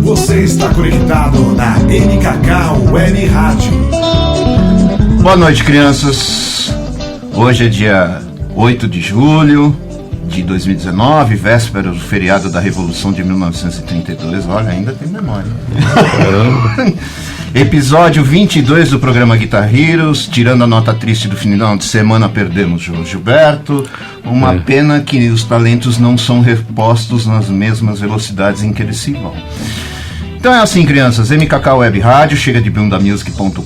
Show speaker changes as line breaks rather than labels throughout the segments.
Você está conectado na MKK Web Rádio.
Boa noite, crianças. Hoje é dia 8 de julho de 2019, véspera do feriado da Revolução de 1932. Olha, ainda tem memória. Episódio 22 do programa Guitar Heroes. Tirando a nota triste do final de semana, perdemos o Gilberto. Uma pena que os talentos não são repostos nas mesmas velocidades em que eles se vão. Então é assim, crianças, MKK Web Rádio, chega de bundamusic.com.br,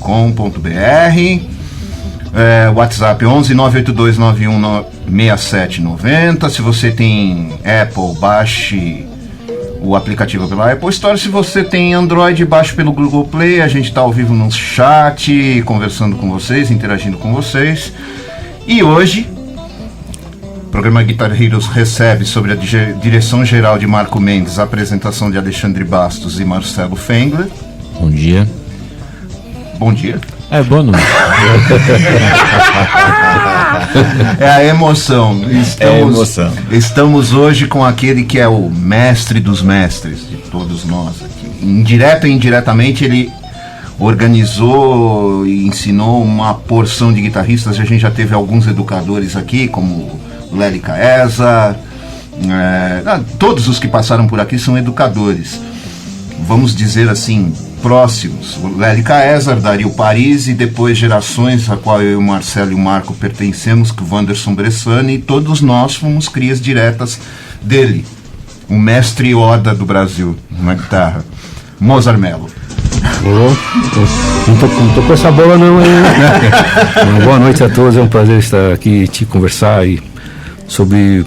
WhatsApp 11 98291 6790. Se você tem Apple, baixe o aplicativo pela Apple Store. Se você tem Android, baixe pelo Google Play. A gente está ao vivo no chat, conversando com vocês, interagindo com vocês. E hoje o programa Guitar Heroes recebe, sobre a direção geral de Marco Mendes, a apresentação de Alexandre Bastos e Marcelo Fengler.
Bom dia.
Bom dia.
Boa noite.
É a emoção. Estamos hoje com aquele que é o mestre dos mestres de todos nós aqui. Direta e indiretamente ele organizou e ensinou uma porção de guitarristas. A gente já teve alguns educadores aqui, como Léli Caesa. Todos os que passaram por aqui são educadores, vamos dizer assim, próximos. O Léli Caesa, Dario Paris, e depois gerações a qual eu, o Marcelo e o Marco pertencemos, que o Wanderson Bressani, e todos nós fomos crias diretas dele, o mestre Yoda do Brasil na guitarra, Mozart Mello.
Não tô com essa bola não aí. Uma boa noite a todos, é um prazer estar aqui e te conversar sobre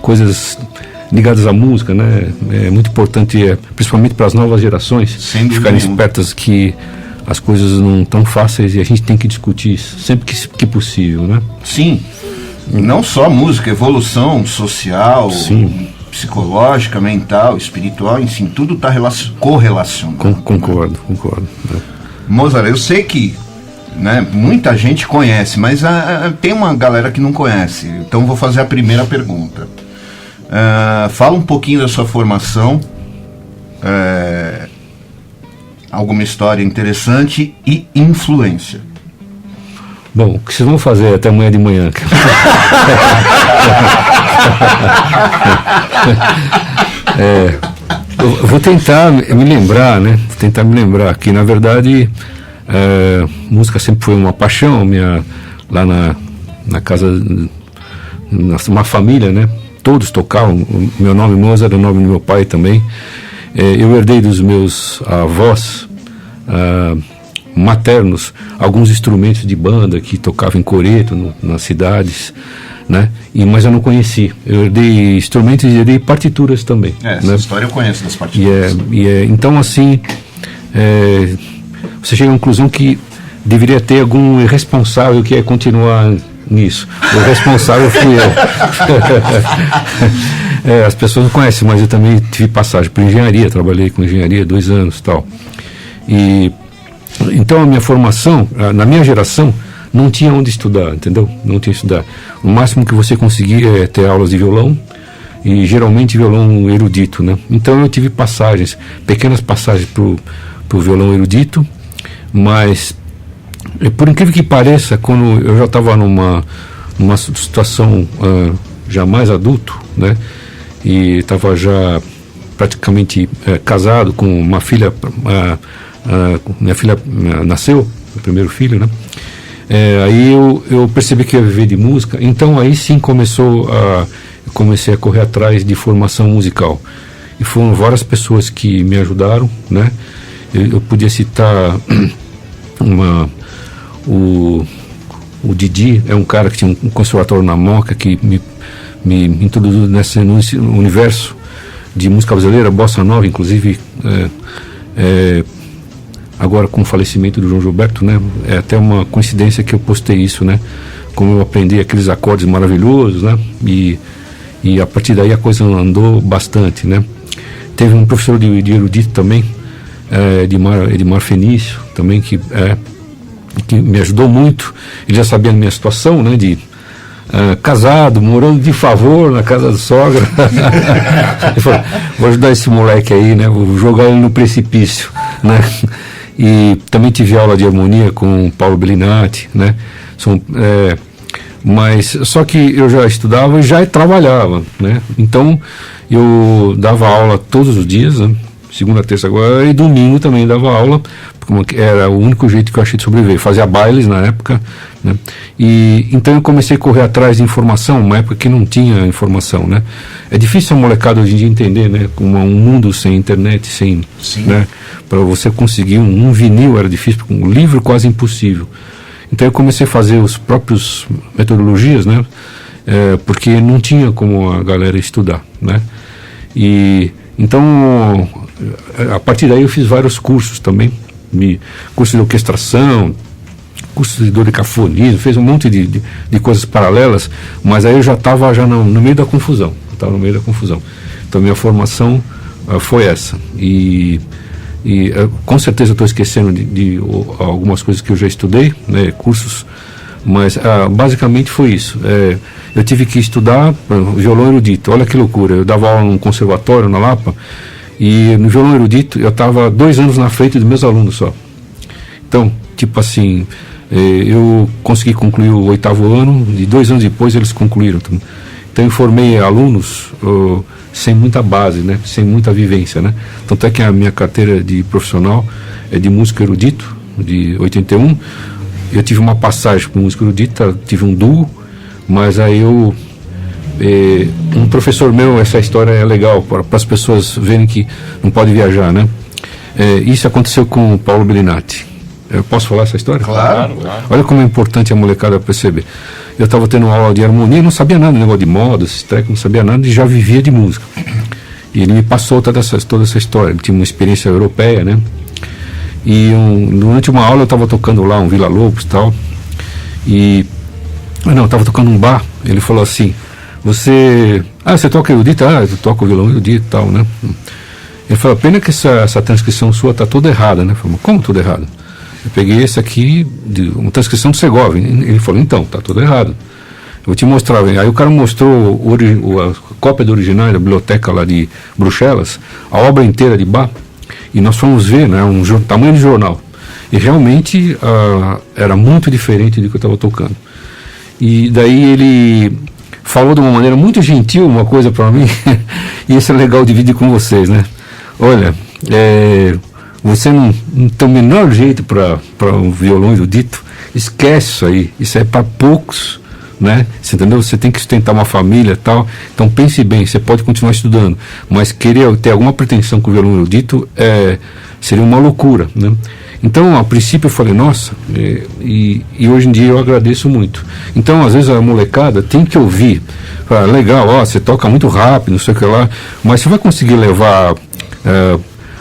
coisas ligadas à música, né? É muito importante, principalmente para as novas gerações, ficarem espertas que as coisas não estão fáceis e a gente tem que discutir isso sempre que possível, né?
Sim, não só música, evolução social, sim, psicológica, mental, espiritual, enfim, tudo está correlacionado.
Concordo. Né?
Mozart, eu sei que muita gente conhece, mas tem uma galera que não conhece, então vou fazer a primeira pergunta. Fala um pouquinho da sua formação, alguma história interessante e influência.
Bom, o que vocês vão fazer até amanhã de manhã? Eu vou tentar me lembrar, né? Tentar me lembrar que, na verdade, música sempre foi uma paixão minha, lá na casa, uma família, né? Todos tocavam. O meu nome Mozart é o nome do meu pai também. Eu herdei dos meus avós maternos alguns instrumentos de banda que tocavam em coreto nas cidades, né? Mas eu não conheci. Eu herdei instrumentos e herdei partituras também.
Essa história eu conheço das partituras.
Então, assim, você chega à conclusão que deveria ter algum responsável que ia continuar nisso. O responsável fui eu. As pessoas não conhecem, mas eu também tive passagem por engenharia, trabalhei com engenharia 2 anos e tal. Então a minha formação, na minha geração, não tinha onde estudar, entendeu? Não tinha estudar. O máximo que você conseguia é ter aulas de violão, e geralmente violão erudito, né? Então eu tive passagens, pequenas passagens pro violão erudito, mas por incrível que pareça, quando eu já estava numa situação já mais adulto, né, e estava já praticamente casado com uma filha, minha filha nasceu, meu primeiro filho, né, aí eu percebi que ia viver de música. Então aí sim eu comecei a correr atrás de formação musical, e foram várias pessoas que me ajudaram, né. Eu podia citar o Didi, é um cara que tinha um conservatório na Moca, que me introduziu nesse universo de música brasileira, bossa nova, inclusive. Agora, com o falecimento do João Gilberto, né, é até uma coincidência que eu postei isso, né, como eu aprendi aqueles acordes maravilhosos, né, e a partir daí a coisa andou bastante, né. Teve um professor de erudito também, Edmar Fenício, também, que me ajudou muito. Ele já sabia a minha situação, né, casado, morando de favor na casa da sogra. Ele falou, vou ajudar esse moleque aí, né? Vou jogar ele no precipício, né? E também tive aula de harmonia com o Paulo Bellinati, né? Mas só que eu já estudava e já trabalhava, né? Então eu dava aula todos os dias, né? Segunda, terça, agora, e domingo também dava aula, porque era o único jeito que eu achei de sobreviver. Fazia bailes na época, né? E então eu comecei a correr atrás de informação, uma época que não tinha informação, né? É difícil a molecada hoje em dia entender, né? Como um mundo sem internet, sem, né? Para você conseguir um vinil era difícil, um livro quase impossível. Então eu comecei a fazer os próprios metodologias, né? Porque não tinha como a galera estudar, né? E então a partir daí eu fiz vários cursos também, curso de orquestração, curso de dodecafonismo, fez um monte de coisas paralelas, mas aí eu já estava no meio da confusão, Então minha formação foi essa, e com certeza estou esquecendo de algumas coisas que eu já estudei, né, cursos, mas basicamente foi isso. Eu tive que estudar violão erudito, olha que loucura, eu dava aula num conservatório na Lapa, e no violão erudito eu estava 2 anos na frente dos meus alunos só. Então, tipo assim, eu consegui concluir o 8º ano, e 2 anos depois eles concluíram. Então eu formei alunos sem muita base, né? Sem muita vivência, né? Tanto é que a minha carteira de profissional é de músico erudito, de 81. Eu tive uma passagem com músico erudito, tive um duo, mas aí um professor meu, essa história é legal para as pessoas verem que não pode viajar, né? Isso aconteceu com o Paulo Bellinati. Eu posso falar essa história?
Claro.
Olha como é importante a molecada perceber. Eu estava tendo uma aula de harmonia, não sabia nada do negócio de moda, esse treco, não sabia nada, e já vivia de música. E ele me passou toda essa história. Ele tinha uma experiência europeia, né? E durante uma aula eu estava tocando lá um Vila Lobos e tal. Eu estava tocando um bar. Ele falou assim: você toca erudito? Eu toco violão erudito e tal, né? Ele falou: pena que essa transcrição sua está toda errada, né? Eu falei: como tudo errado? Eu peguei esse aqui, uma transcrição do Segovia. Ele falou: então, está tudo errado. Eu vou te mostrar. Aí o cara mostrou a cópia do original da biblioteca lá de Bruxelas, a obra inteira de Bach, e nós fomos ver, né, tamanho de jornal. E realmente era muito diferente do que eu estava tocando. E daí ele falou de uma maneira muito gentil uma coisa para mim, e isso é legal dividir com vocês, né? Olha, você não tem o menor jeito para um violão erudito, esquece isso é para poucos, né? Você entendeu? Você tem que sustentar uma família e tal, então pense bem, você pode continuar estudando, mas querer ter alguma pretensão com o violão erudito seria uma loucura, né? Então, a princípio eu falei, nossa, e hoje em dia eu agradeço muito. Então, às vezes a molecada tem que ouvir, legal, você toca muito rápido, não sei o que lá, mas você vai conseguir levar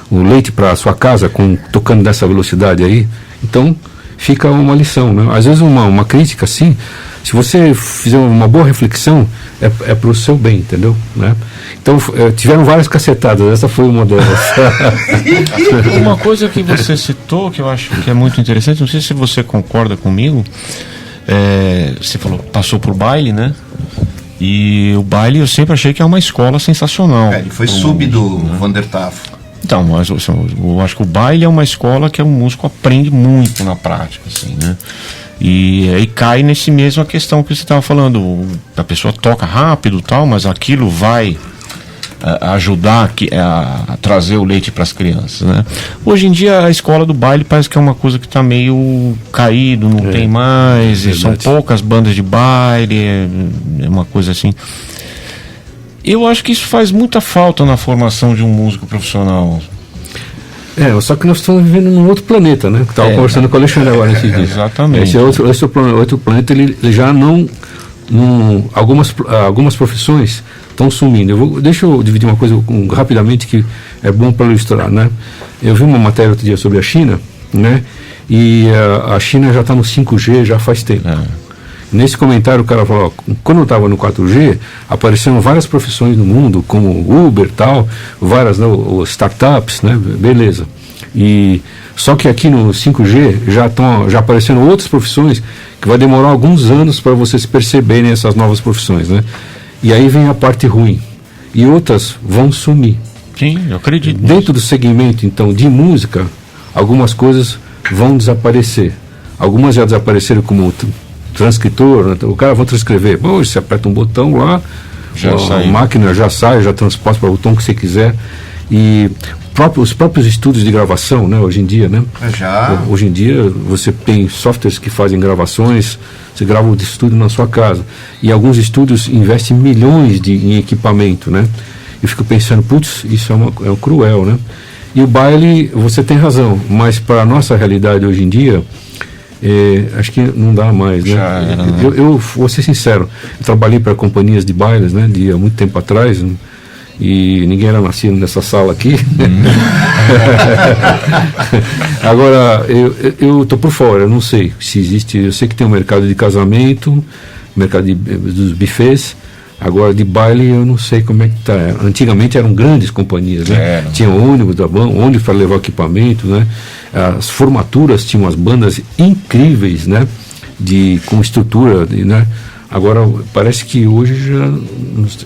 o leite para sua casa tocando dessa velocidade aí? Então, fica uma lição, né? Às vezes uma crítica assim, se você fizer uma boa reflexão, é para o seu bem, entendeu? Né? Então, tiveram várias cacetadas, essa foi uma delas.
Uma coisa que você citou, que eu acho que é muito interessante, não sei se você concorda comigo, você falou, passou por baile, né? E o baile eu sempre achei que é uma escola sensacional.
Ele foi sub do Van der Tafo.
Então, mas eu acho que o baile é uma escola que o músico aprende muito na prática, assim, né? E aí cai nesse mesmo a questão que você estava falando, a pessoa toca rápido e tal, mas aquilo vai ajudar a trazer o leite para as crianças, né? Hoje em dia a escola do baile parece que é uma coisa que está meio caído, não tem mais, são poucas bandas de baile, é uma coisa assim. Eu acho que isso faz muita falta na formação de um músico profissional.
Só que nós estamos vivendo num outro planeta, né? Estava conversando com o Alexandre agora nesses dias.
Exatamente.
Esse outro planeta, ele já algumas profissões estão sumindo. Deixa eu dividir uma coisa rapidamente que é bom para ilustrar, né? Eu vi uma matéria outro dia sobre a China, né? E a China já está no 5G já faz tempo. Nesse comentário o cara falou, quando eu estava no 4G, apareceram várias profissões no mundo, como Uber e tal, várias startups, né? Beleza. E só que aqui no 5G já apareceram outras profissões que vai demorar alguns anos para vocês perceberem essas novas profissões, né? E aí vem a parte ruim. E outras vão sumir.
Sim, eu acredito.
Dentro do segmento, então, de música, algumas coisas vão desaparecer. Algumas já desapareceram como transcritor, né? O cara vai transcrever. Pô, você aperta um botão lá, a máquina já sai, já transporta para o botão que você quiser. E os próprios estúdios de gravação, né, hoje em dia, né? Hoje em dia você tem softwares que fazem gravações, você grava o estúdio na sua casa. E alguns estúdios investem milhões em equipamento, né? Eu fico pensando, putz, isso é um cruel, né? E o baile, você tem razão, mas para a nossa realidade hoje em dia, acho que não dá mais, né? Eu vou ser sincero, eu trabalhei para companhias de bailes, né, há muito tempo atrás, e ninguém era nascido nessa sala aqui. Agora, eu estou por fora, eu não sei se existe, eu sei que tem um mercado de casamento, mercado dos buffets. Agora, de baile, eu não sei como é que está. Antigamente eram grandes companhias, né? Tinha ônibus da banda, ônibus para levar equipamento, né? As formaturas tinham umas bandas incríveis, né? Com estrutura, né? Agora, parece que hoje já...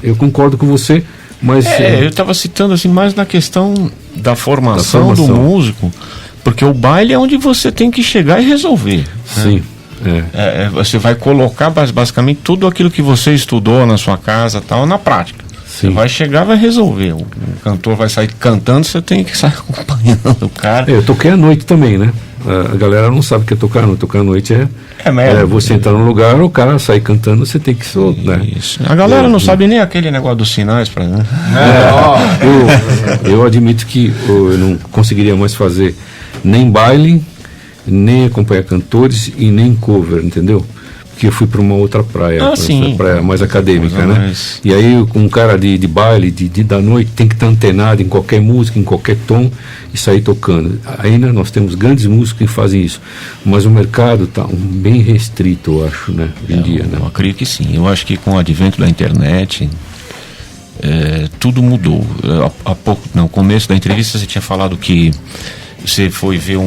Eu concordo com você, mas...
eu estava citando assim, mais na questão da formação do músico, porque o baile é onde você tem que chegar e resolver.
Sim.
Né? Você vai colocar basicamente tudo aquilo que você estudou na sua casa tal na prática. Sim. Você vai chegar, vai resolver. O cantor vai sair cantando, você tem que sair acompanhando o cara.
Eu toquei à noite também, né? A galera não sabe o que é tocar, não. Tocar à noite você entrar num lugar, o cara sair cantando, você tem que soltar, né?
Isso. A galera não sabe nem aquele negócio dos sinais para né?
Eu admito que eu não conseguiria mais fazer nem baile, nem acompanhar cantores e nem cover, entendeu? Porque eu fui para uma outra praia, praia mais acadêmica, né? E aí um cara de baile, da noite, tem que estar antenado em qualquer música, em qualquer tom e sair tocando. Ainda nós temos grandes músicos que fazem isso, mas o mercado está bem restrito, eu acho, né? Hoje em dia, né?
Eu acredito que sim. Eu acho que com o advento da internet, tudo mudou. No começo da entrevista você tinha falado que você foi ver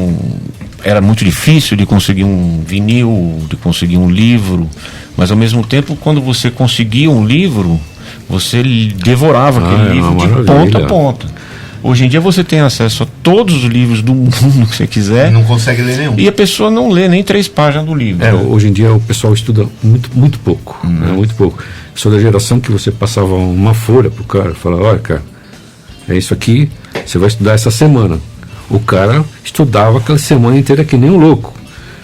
era muito difícil de conseguir um vinil, de conseguir um livro, mas ao mesmo tempo, quando você conseguia um livro, você devorava aquele livro de ponta a ponta. Hoje em dia você tem acesso a todos os livros do mundo que você quiser.
Não consegue ler nenhum.
E a pessoa não lê nem 3 páginas do livro.
Hoje em dia o pessoal estuda muito pouco, né? Muito pouco. Eu sou da geração que você passava uma folha pro cara, falava, olha, cara, é isso aqui, você vai estudar essa semana. O cara estudava aquela semana inteira que nem um louco,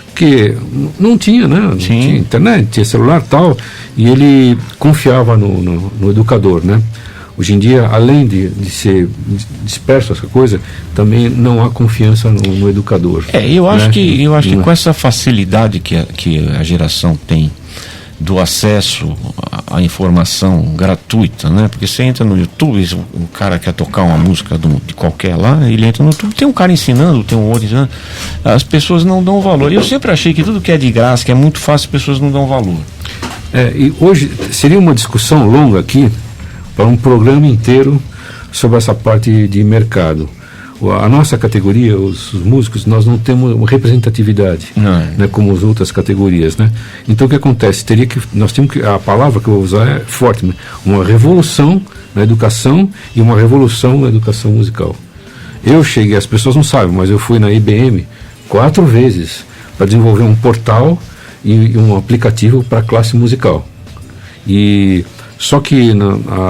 porque não tinha, né? Não tinha internet, tinha celular e tal, e ele confiava no educador, né? Hoje em dia, além de ser disperso essa coisa, também não há confiança no educador.
Eu acho que com essa facilidade que a geração tem do acesso à informação gratuita, né? Porque você entra no YouTube, o cara quer tocar uma música de qualquer lá, ele entra no YouTube, tem um cara ensinando, tem um outro ensinando, as pessoas não dão valor. Eu sempre achei que tudo que é de graça, que é muito fácil, as pessoas não dão valor.
E hoje seria uma discussão longa aqui, para um programa inteiro sobre essa parte de mercado. A nossa categoria, os músicos, nós não temos uma representatividade, né, como as outras categorias, né? Então o que acontece? Nós temos que, a palavra que eu vou usar é forte, né? Uma revolução na educação e uma revolução na educação musical. Eu cheguei, as pessoas não sabem, mas eu fui na IBM 4 vezes para desenvolver um portal e um aplicativo para a classe musical. Só que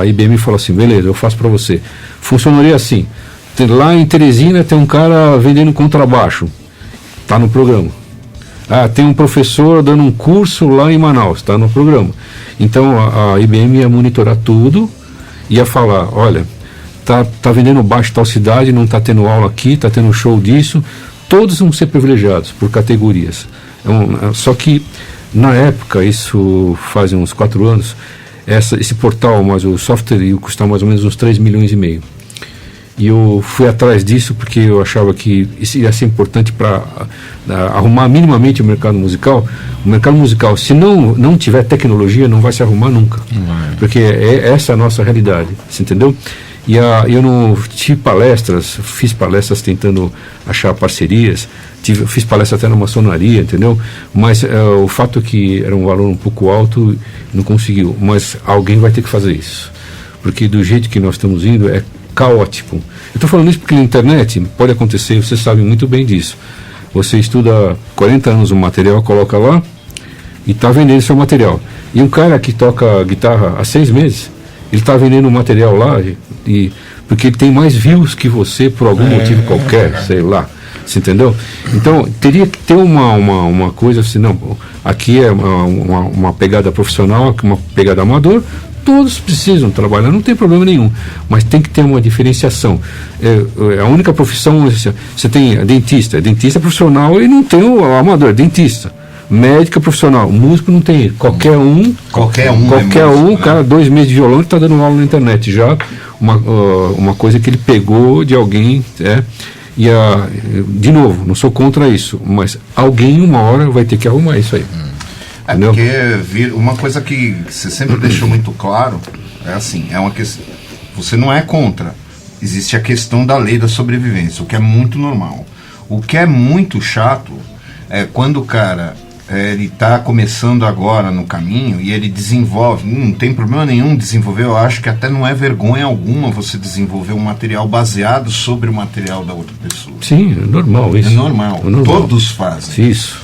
a IBM falou assim, beleza, eu faço para você. Funcionaria assim. Lá em Teresina tem um cara vendendo contrabaixo, está no programa. Tem um professor dando um curso lá em Manaus, está no programa. Então a IBM ia monitorar tudo, ia falar, olha, tá vendendo baixo em tal cidade, não está tendo aula aqui, está tendo show disso, todos vão ser privilegiados por categorias. Só que na época, isso faz uns 4 anos, esse portal, mas o software ia custar mais ou menos uns 3,5 milhões. E eu fui atrás disso porque eu achava que isso ia ser importante para arrumar minimamente o mercado musical. O mercado musical, se não tiver tecnologia, não vai se arrumar nunca. Porque essa é a nossa realidade, você entendeu? E eu não tive palestras, fiz palestras tentando achar parcerias, fiz palestra até na maçonaria, entendeu? Mas o fato é que era um valor um pouco alto, não conseguiu. Mas alguém vai ter que fazer isso, porque do jeito que nós estamos indo é caótico. Eu estou falando isso porque na internet pode acontecer, você sabe muito bem disso. Você estuda 40 anos um material, coloca lá e está vendendo seu material. E um cara que toca guitarra há 6 meses, ele está vendendo um material lá, porque ele tem mais views que você por algum motivo qualquer, sei lá. Você entendeu? Então, teria que ter uma coisa assim, não, aqui é uma pegada profissional, uma pegada amador, todos precisam trabalhar, não tem problema nenhum, mas tem que ter uma diferenciação. A única profissão, você tem dentista profissional e não tem o amador, é dentista. Médica profissional, músico não tem, qualquer um, cara, 2 meses de violão, está dando aula na internet já, uma coisa que ele pegou de alguém, de novo, não sou contra isso, mas alguém uma hora vai ter que arrumar isso aí.
Porque uma coisa que você sempre deixou muito claro é assim, é uma questão, você não é contra, existe a questão da lei da sobrevivência, o que é muito normal. O que é muito chato é quando o cara ele está começando agora no caminho e ele desenvolve, não tem problema nenhum desenvolver, eu acho que até não é vergonha alguma você desenvolver um material baseado sobre o material da outra pessoa.
Sim, é normal isso.
É normal. Todos fazem.
Isso.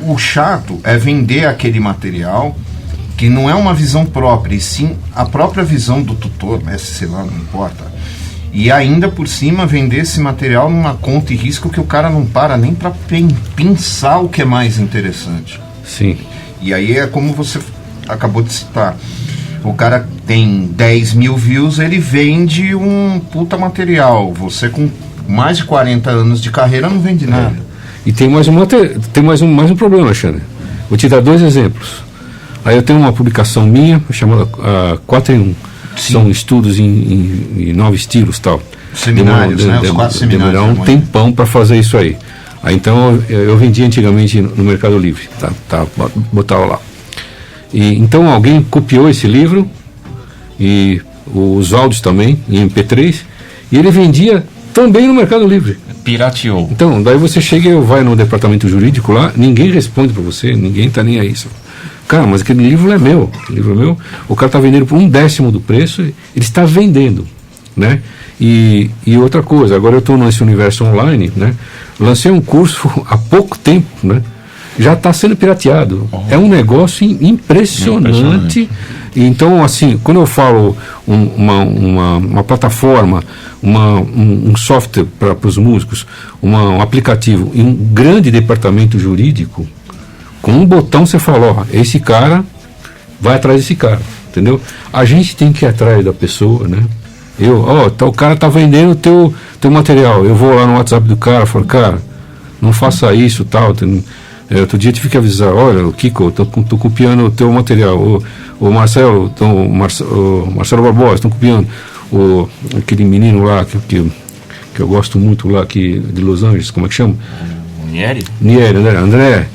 O chato é vender aquele material que não é uma visão própria, e sim a própria visão do tutor, né, sei lá, não importa. E ainda por cima vender esse material numa conta e risco que o cara não para nem para pensar o que é mais interessante.
Sim.
E aí é como você acabou de citar. O cara tem 10 mil views, ele vende um puta material. Você com mais de 40 anos de carreira não vende nada.
E tem mais um problema, Alexandre. Vou te dar 2 exemplos. Aí eu tenho uma publicação minha chamada 4 em 1. Sim. São estudos em 9 estilos, tal.
Seminários, né? Os 4 seminários.
Demorar um tempão para fazer isso aí. Então eu vendia antigamente no Mercado Livre, botava lá. Então alguém copiou esse livro e os áudios também em MP3 e ele vendia também no Mercado Livre.
Pirateou.
Então daí você chega e vai no departamento jurídico lá, ninguém responde para você, ninguém está nem aí. Cara, mas aquele livro é meu, o cara está vendendo por 1/10 do preço, ele está vendendo, né? E outra coisa, agora eu estou nesse universo online, né? Lancei um curso há pouco tempo, né? Já está sendo pirateado. É um negócio impressionante. Então, assim, quando eu falo uma plataforma, um software para os músicos, um aplicativo e um grande departamento jurídico, com um botão você fala, ó, esse cara vai atrás desse cara, entendeu? A gente tem que ir atrás da pessoa, né? O cara tá vendendo o teu material, eu vou lá no WhatsApp do cara, falo, cara, não faça isso, tal. Outro dia eu tive que avisar, olha, o Kiko, tô copiando o teu material, o Marcelo, o Marcelo Barbosa, estão copiando, aquele menino lá que eu gosto muito lá, de Los Angeles, como é que chama?
Nieri,
André.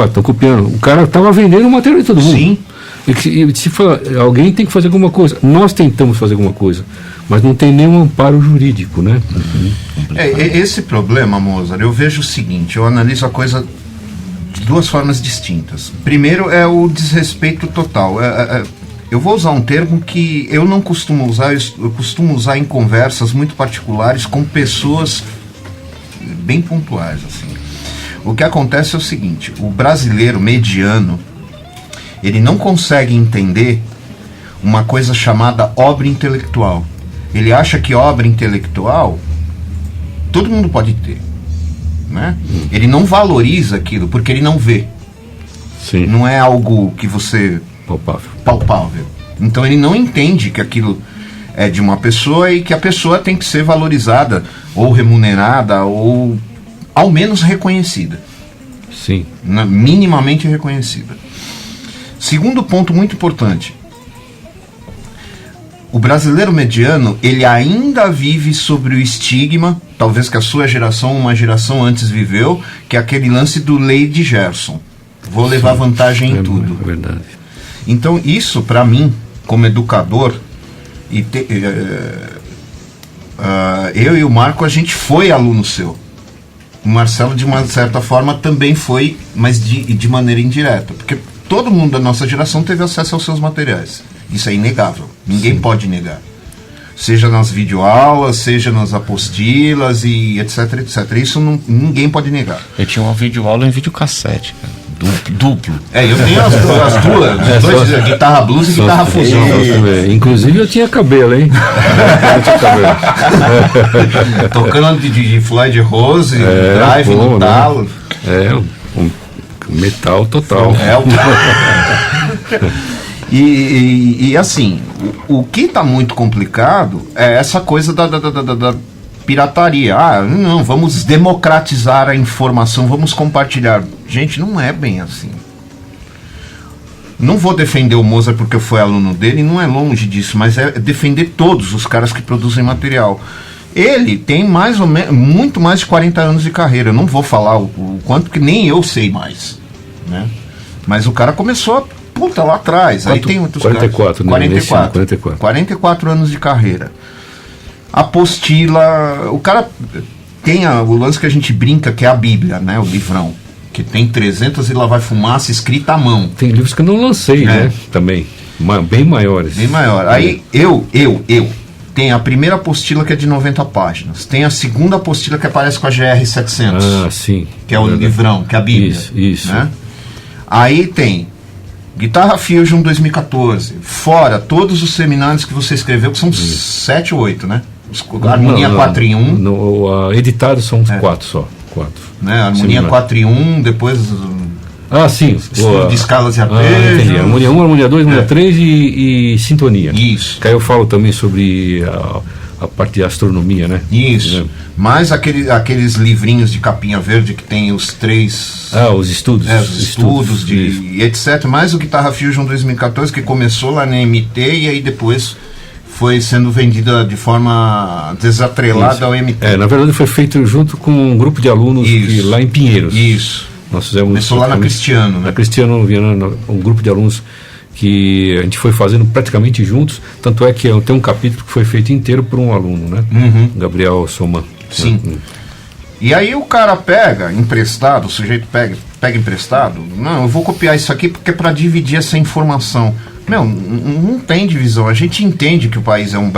Estão copiando. O cara estava vendendo o material de todo mundo.
Sim.
E se fala, alguém tem que fazer alguma coisa. Nós tentamos fazer alguma coisa, mas não tem nenhum amparo jurídico, né?
Esse problema, Mozart, eu vejo o seguinte, eu analiso a coisa de 2 formas distintas. Primeiro é o desrespeito total. Eu vou usar um termo que eu não costumo usar, eu costumo usar em conversas muito particulares com pessoas bem pontuais, assim. O que acontece é o seguinte, o brasileiro mediano, ele não consegue entender uma coisa chamada obra intelectual. Ele acha que obra intelectual todo mundo pode ter, né? Ele não valoriza aquilo porque ele não vê.
Sim.
Não é algo que você... palpável. Então ele não entende que aquilo é de uma pessoa e que a pessoa tem que ser valorizada ou remunerada ou ao menos reconhecida.
Sim.
Minimamente reconhecida. Segundo ponto muito importante. O brasileiro mediano, ele ainda vive sobre o estigma, talvez que a sua geração, uma geração antes viveu, que é aquele lance do Lady Gerson. Vou levar vantagem em tudo.
É verdade.
Então isso, para mim, como educador, E eu e o Marco, a gente foi aluno seu. O Marcelo, de uma certa forma, também foi, mas de maneira indireta. Porque todo mundo da nossa geração teve acesso aos seus materiais. Isso é inegável. Ninguém pode negar. Seja nas videoaulas, seja nas apostilas e etc, etc. Isso ninguém pode negar.
Eu tinha uma videoaula em videocassete, cara. Duplo.
Eu tenho as duas, guitarra blues e guitarra fusão.
Inclusive eu tinha cabelo, hein? Eu tinha cabelo.
Tocando de Floyd Rose, drive no talo.
Um metal total.
E assim, o que está muito complicado é essa coisa da pirataria. Não, vamos democratizar a informação, vamos compartilhar. Gente, não é bem assim. Não vou defender o Mozart porque eu fui aluno dele, não é longe disso, mas é defender todos os caras que produzem material. Ele tem mais ou menos, muito mais de 40 anos de carreira. Eu não vou falar o quanto, que nem eu sei mais, né? Mas o cara começou lá atrás. Aí tem outros
44,
caras.
Né?
44 anos de carreira. Apostila, o cara tem o lance que a gente brinca, que é a Bíblia, né? O livrão, que tem 300 e lá vai fumaça escrita à mão.
Tem livros que eu não lancei, né? Também, bem maiores.
Bem maior. Aí eu tem a primeira apostila, que é de 90 páginas. Tem a segunda apostila, que aparece com a GR700.
Sim.
Que é o livrão, que é a Bíblia.
Isso.
Né? Aí tem Guitarra Fusion 2014. Fora todos os seminários que você escreveu, que são 7 ou 8, né? Harmonia 4 em 1.
Editados são 4 só. 4.
Né? Harmonia 4 em 1, depois...
sim.
Estudo de escalas e arpejos.
Entendi. Harmonia 1, Harmonia 2, Harmonia 3 e Sintonia.
Isso.
Que aí eu falo também sobre a parte de astronomia, né?
Isso. Mais aqueles livrinhos de capinha verde que tem os 3...
os estudos.
Os estudos e etc. Mais o Guitarra Fusion 2014, que começou lá na MT e aí depois foi sendo vendida de forma desatrelada ao MT.
Na verdade foi feito junto com um grupo de alunos lá em Pinheiros.
Isso.
Nós fizemos
começou lá na Cristiano, né?
Na Cristiano Viana, um grupo de alunos que a gente foi fazendo praticamente juntos, tanto é que tem um capítulo que foi feito inteiro por um aluno, né? Gabriel Soman.
Sim. E aí o cara pega emprestado, o sujeito pega emprestado, não, eu vou copiar isso aqui porque é para dividir essa informação. Não tem divisão. A gente entende que o país é o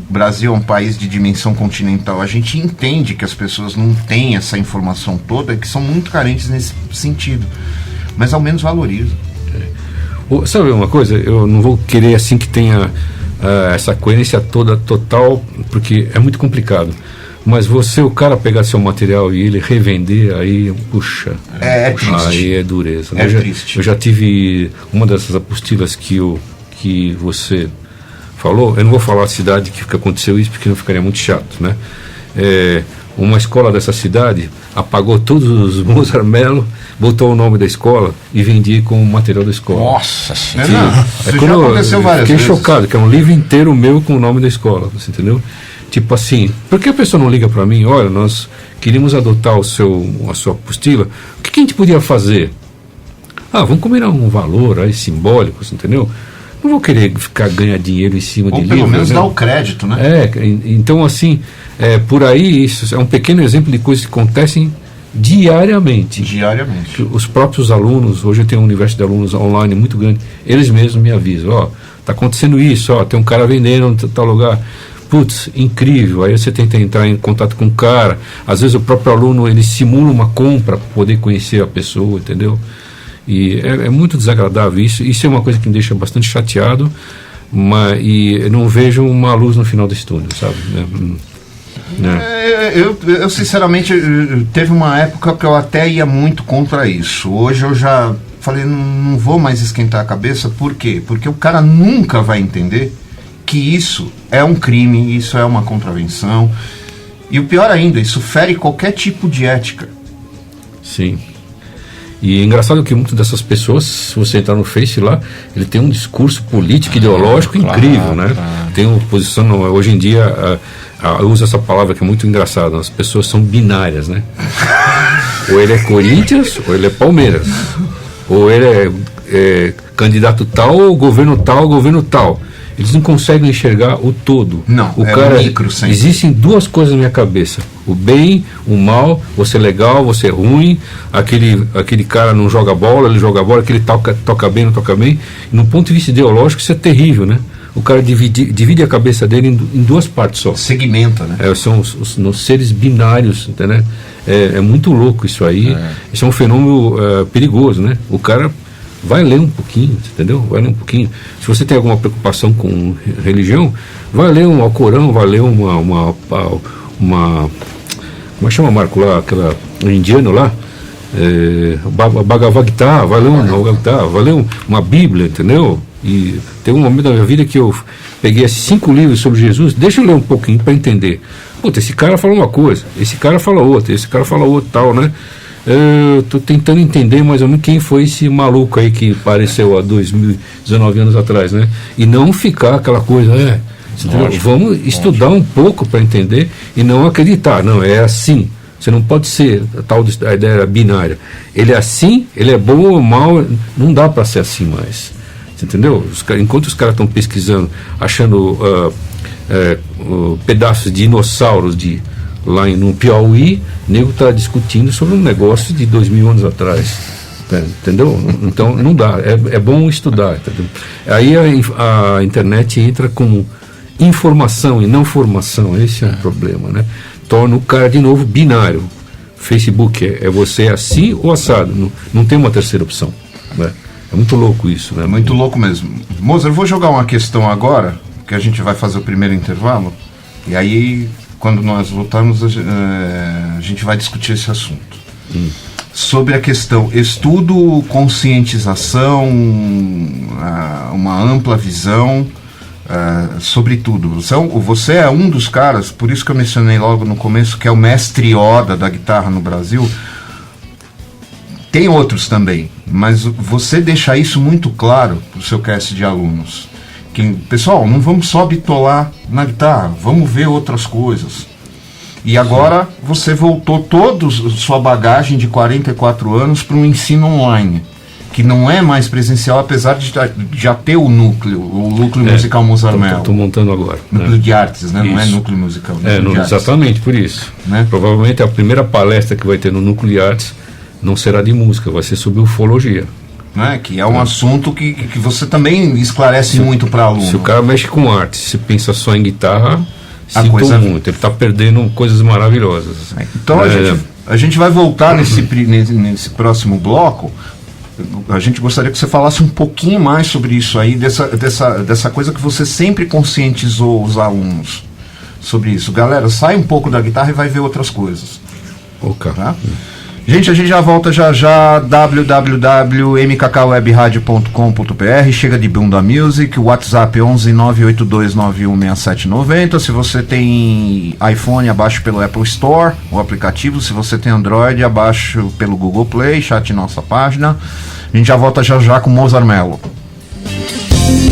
Brasil é um país de dimensão continental. A gente entende que as pessoas não têm essa informação toda, que são muito carentes nesse sentido. Mas ao menos valoriza.
Sabe uma coisa? Eu não vou querer assim que tenha essa coerência toda, total, porque é muito complicado. Mas o cara pegar seu material e ele revender, aí, puxa.
É triste.
Aí é dureza.
Triste.
Eu já tive uma dessas apostilas que você falou. Eu não vou falar a cidade que aconteceu isso, porque não ficaria muito chato, né? Uma escola dessa cidade apagou todos os Mozart Mello, botou o nome da escola e vendia com o material da escola.
Nossa Senhora.
Isso já aconteceu várias vezes.
Fiquei chocado, que é um livro inteiro meu com o nome da escola, você entendeu? Tipo assim, por que a pessoa não liga para mim? Olha, nós queríamos adotar a sua apostila, o que a gente podia fazer? Vamos combinar um valor aí simbólico, você entendeu? Não vou querer ganhar dinheiro em cima de livro.
Ou pelo menos dar o crédito, né?
Então assim, por aí isso é um pequeno exemplo de coisas que acontecem diariamente. Os próprios alunos, hoje eu tenho um universo de alunos online muito grande, eles mesmos me avisam, está acontecendo isso, tem um cara vendendo em tal lugar. Putz, incrível. Aí você tenta entrar em contato com o cara. Às vezes o próprio aluno ele simula uma compra para poder conhecer a pessoa, entendeu? E é muito desagradável isso. Isso é uma coisa que me deixa bastante chateado, e eu não vejo uma luz no final desse túnel, sabe?
Eu sinceramente, teve uma época que eu até ia muito contra isso. Hoje eu já falei, não vou mais esquentar a cabeça. Por quê? Porque o cara nunca vai entender que isso é um crime, isso é uma contravenção. E o pior ainda, isso fere qualquer tipo de ética.
Sim. E é engraçado que muitas dessas pessoas, se você entrar no Face lá, ele tem um discurso político, ideológico incrível, né? Tem uma posição, hoje em dia, eu uso essa palavra que é muito engraçada, as pessoas são binárias, né? Ou ele é Corinthians, ou ele é Palmeiras. Ou ele é candidato tal, ou governo tal, governo tal. Eles não conseguem enxergar o todo.
Não,
o
é
cara,
o micro sempre.
Existem duas coisas na minha cabeça: o bem, o mal, você é legal, você é ruim, aquele cara não joga bola, ele joga bola, aquele toca bem, não toca bem. E, no ponto de vista ideológico, isso é terrível, né? O cara divide a cabeça dele em duas partes só.
Segmenta, né?
São os seres binários, entendeu? É muito louco isso aí. Isso é um fenômeno perigoso, né? O cara vai ler um pouquinho, entendeu? Vai ler um pouquinho. Se você tem alguma preocupação com religião, vai ler um Alcorão, vai ler uma como chama, Marco, lá, aquela indiano lá, Bhagavad Gita, vai ler uma Bíblia, entendeu? E tem um momento da minha vida que eu peguei esses 5 livros sobre Jesus, deixa eu ler um pouquinho para entender. Puta, esse cara fala uma coisa, esse cara fala outra, esse cara fala outra, tal, né? Eu tô tentando entender mais ou menos quem foi esse maluco aí que apareceu há 2019 anos atrás, né? E não ficar aquela coisa, vamos estudar um pouco para entender e não acreditar, não, é assim. Você não pode ser a ideia binária. Ele é assim, ele é bom ou mal, não dá para ser assim mais. Você entendeu? Enquanto os caras estão pesquisando, achando pedaços de dinossauros lá no Piauí, o nego está discutindo sobre um negócio de 2000 anos atrás. Entendeu? Então não dá. É bom estudar. Entendeu? Aí a internet entra como informação e não formação. Esse é um problema, né? Torna o cara de novo binário. Facebook é você assim ou assado. Não tem uma terceira opção, né? É muito louco isso, né?
Muito louco mesmo. Moza, eu vou jogar uma questão agora, que a gente vai fazer o primeiro intervalo, e aí, quando nós voltarmos, a gente vai discutir esse assunto. Sobre a questão estudo, conscientização, uma ampla visão, sobre tudo. Você é um dos caras, por isso que eu mencionei logo no começo, que é o mestre Yoda da guitarra no Brasil. Tem outros também, mas você deixa isso muito claro para o seu cast de alunos. Que, pessoal, não vamos só bitolar na guitarra, vamos ver outras coisas. E agora você voltou toda sua bagagem de 44 anos para um ensino online, que não é mais presencial, apesar de já ter o núcleo musical Mozart Mello.
Estou montando agora.
Núcleo de artes, né? Não é núcleo musical.
Exatamente, por isso.
Né?
Provavelmente a primeira palestra que vai ter no núcleo de artes não será de música, vai ser sobre ufologia.
Né? Que é um assunto que você também esclarece muito para aluno.
Se o cara mexe com arte, se pensa só em guitarra, muito. Ele está perdendo coisas maravilhosas.
Então a gente vai voltar nesse próximo bloco. A gente gostaria que você falasse um pouquinho mais sobre isso aí, dessa coisa que você sempre conscientizou os alunos sobre isso. Galera, sai um pouco da guitarra e vai ver outras coisas.
Okay.
Tá? Gente, a gente já volta já, www.mkkwebradio.com.br, chega de Bunda Music, o WhatsApp 11 982 916790. Se você tem iPhone, abaixe pelo Apple Store, o aplicativo. Se você tem Android, abaixe pelo Google Play, chat nossa página. A gente já volta já com Mozart Mello.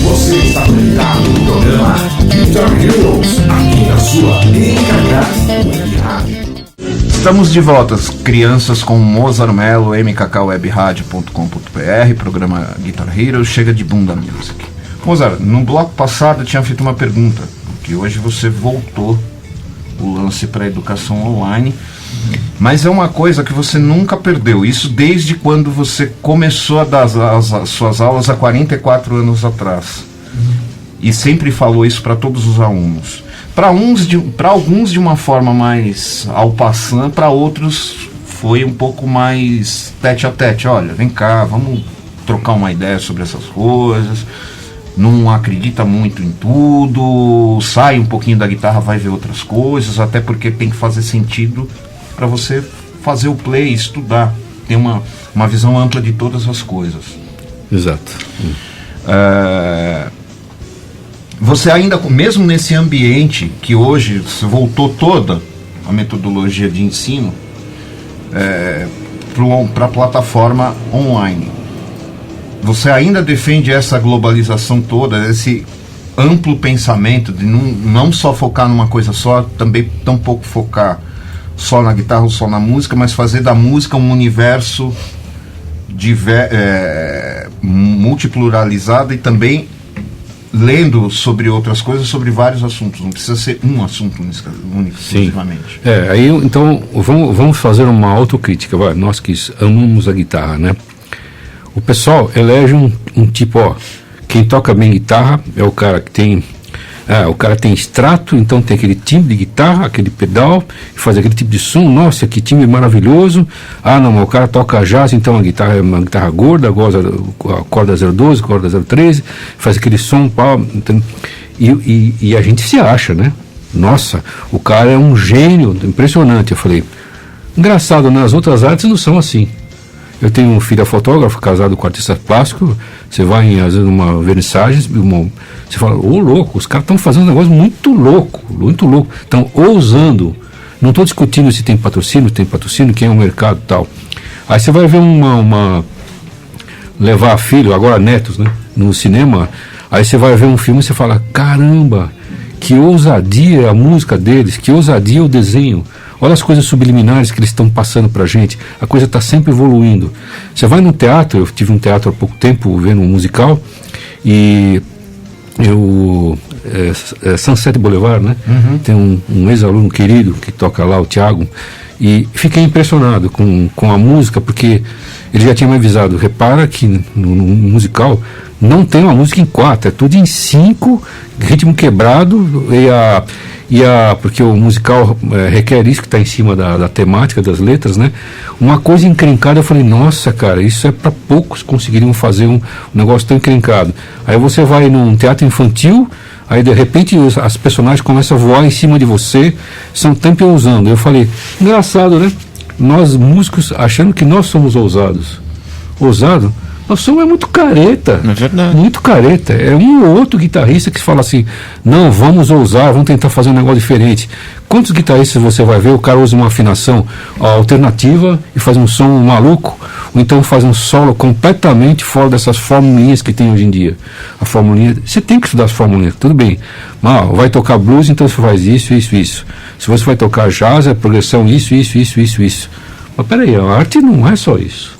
Você está conectado no programa Guitar Heroes, aqui na sua MKK Web Rádio.
Estamos de volta, crianças, com Mozart Mello, mkkwebradio.com.br, programa Guitar Heroes, chega de Bunda Music. Mozart, no bloco passado eu tinha feito uma pergunta, que hoje você voltou o lance para a educação online, mas é uma coisa que você nunca perdeu, isso desde quando você começou a dar as suas aulas há 44 anos atrás, e sempre falou isso para todos os alunos. Para alguns de uma forma mais ao passant, para outros foi um pouco mais tete a tete. Olha, vem cá, vamos trocar uma ideia sobre essas coisas. Não acredita muito em tudo, sai um pouquinho da guitarra, vai ver outras coisas, até porque tem que fazer sentido para você fazer o play, estudar, ter uma visão ampla de todas as coisas.
Exato.
Você ainda, mesmo nesse ambiente que hoje se voltou toda a metodologia de ensino para a plataforma online, você ainda defende essa globalização toda, esse amplo pensamento de não só focar numa coisa só, também tampouco focar só na guitarra ou só na música, mas fazer da música um universo multipluralizado e também lendo sobre outras coisas, sobre vários assuntos. Não precisa ser um assunto único, exclusivamente.
Aí então vamos fazer uma autocrítica, nós que amamos a guitarra, né? O pessoal elege um tipo, quem toca bem guitarra é o cara que tem extrato, então tem aquele timbre de guitarra, aquele pedal, e faz aquele tipo de som. Nossa, que timbre maravilhoso. Não, mas o cara toca jazz, então a guitarra é uma guitarra gorda, a corda 012, corda 013, faz aquele som, então, e a gente se acha, né? Nossa, o cara é um gênio, impressionante. Eu falei, engraçado, nas outras artes não são assim. Eu tenho um filho fotógrafo, casado com artista plástico. Você vai às vezes numa vernissagem, você fala, louco, os caras estão fazendo um negócio muito louco, estão ousando. Não estou discutindo se tem patrocínio, quem é o mercado e tal. Aí você vai ver levar filho, agora netos, né, no cinema. Aí você vai ver um filme e você fala, caramba, que ousadia a música deles, que ousadia o desenho. Olha as coisas subliminares que eles estão passando pra gente. A coisa está sempre evoluindo. Você vai no teatro, eu tive um teatro há pouco tempo vendo um musical, e Sunset Boulevard, né? Tem um ex-aluno querido que toca lá, o Thiago, e fiquei impressionado com a música, porque ele já tinha me avisado, repara que no musical não tem uma música em 4, é tudo em 5, ritmo quebrado, porque o musical requer isso, que está em cima da temática, das letras, né? Uma coisa encrencada, eu falei, nossa, cara, isso é para poucos conseguiriam fazer um negócio tão encrencado. Aí você vai num teatro infantil, aí de repente as personagens começam a voar em cima de você, são sempre ousando. Eu falei, engraçado, né? Nós músicos achando que nós somos ousados. Ousado? Nós somos muito careta.
É verdade.
Muito careta. É um ou outro guitarrista que fala assim, não, vamos ousar, vamos tentar fazer um negócio diferente. Quantos guitarristas você vai ver, o cara usa uma afinação alternativa e faz um som maluco, ou então faz um solo completamente fora dessas formulinhas que tem hoje em dia. A formulinha, você tem que estudar as formulinhas, tudo bem. Mas vai tocar blues, então você faz isso. Se você vai tocar jazz, é progressão isso. Mas peraí, a arte não é só isso.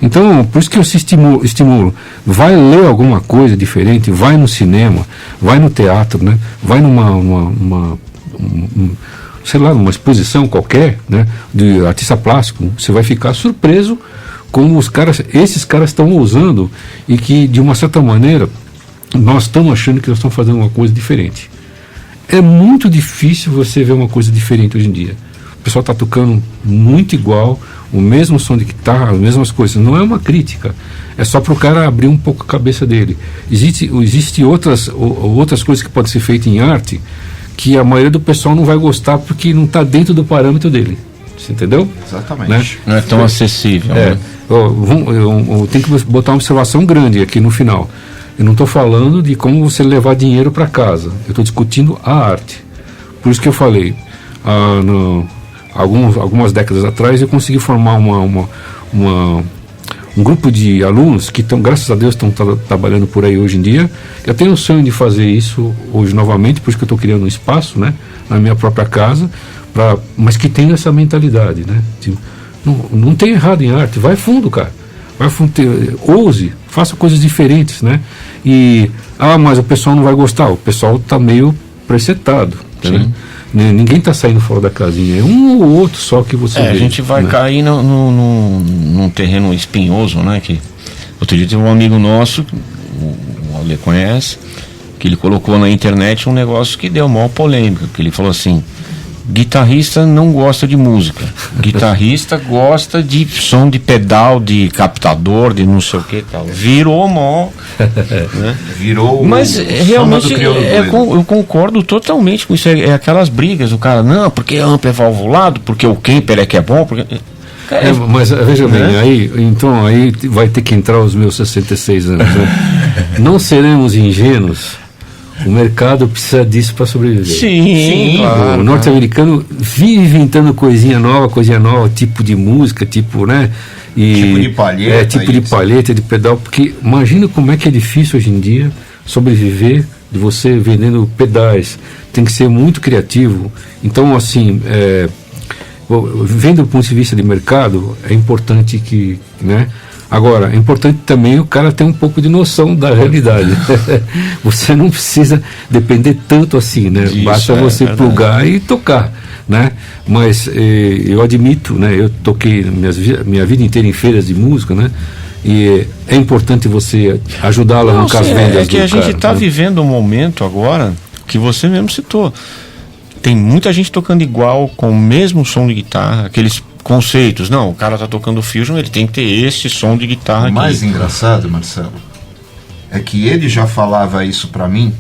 Então, por isso que eu se estimulo. Vai ler alguma coisa diferente, vai no cinema, vai no teatro, né? Vai numa exposição qualquer, né? De artista plástico. Você vai ficar surpreso como esses caras estão usando, e que, de uma certa maneira, nós estamos achando que nós estamos fazendo uma coisa diferente. É muito difícil você ver uma coisa diferente hoje em dia. O pessoal está tocando muito igual, o mesmo som de guitarra, as mesmas coisas. Não é uma crítica, é só para o cara abrir um pouco a cabeça dele. Existe outras coisas que podem ser feitas em arte que a maioria do pessoal não vai gostar porque não está dentro do parâmetro dele. Você entendeu?
Exatamente.
Né?
Não é tão acessível. Né?
Eu tenho que botar uma observação grande aqui no final. Eu não estou falando de como você levar dinheiro para casa. Eu estou discutindo a arte. Por isso que eu falei, algumas décadas atrás eu consegui formar um grupo de alunos que estão, graças a Deus, estão trabalhando por aí hoje em dia. Eu tenho o sonho de fazer isso hoje novamente, por isso que eu estou criando um espaço, né, na minha própria casa, mas que tenha essa mentalidade, né? Não tem errado em arte, vai fundo, cara. Vai fundo, ouse, faça coisas diferentes, né? Mas o pessoal não vai gostar, o pessoal está meio presetado, né? Ninguém está saindo fora da casinha, é um ou outro só que você vê.
A gente vai, né, cair num terreno espinhoso, né? Que outro dia teve um amigo nosso, o Ale conhece, que ele colocou na internet um negócio que deu maior polêmica, que ele falou assim: guitarrista não gosta de música, guitarrista gosta de som de pedal, de captador, de não sei o que tal. Virou mó, né?
Virou.
Mas realmente eu concordo totalmente com isso. É aquelas brigas, o cara, não, porque amplo é valvulado, porque o Kemper é que é bom, porque...
mas veja bem, aí vai ter que entrar os meus 66 anos. Né? Não seremos ingênuos. O mercado precisa disso para sobreviver.
Sim, claro.
O norte-americano vive inventando coisinha nova, tipo de música, tipo, né?
Tipo de palheta.
Tipo de palheta, de pedal, porque imagina como é que é difícil hoje em dia sobreviver de você vendendo pedais. Tem que ser muito criativo. Então, assim, vendo do ponto de vista de mercado, é importante que, né, Agora, é importante também o cara ter um pouco de noção da realidade. Você não precisa depender tanto assim, né?
Isso,
basta você
verdade.
plugar e tocar, né? Mas eu admito, né? Eu toquei minha vida inteira em feiras de música, né? E é importante você ajudar a alavancar as vendas.
É que a gente está
né?
vivendo um momento agora que você mesmo citou. Tem muita gente tocando igual, com o mesmo som de guitarra, aqueles conceitos. Não, o cara tá tocando fusion, ele tem que ter esse som de guitarra
O
aqui.
mais engraçado, Marcelo, é que ele já falava isso pra mim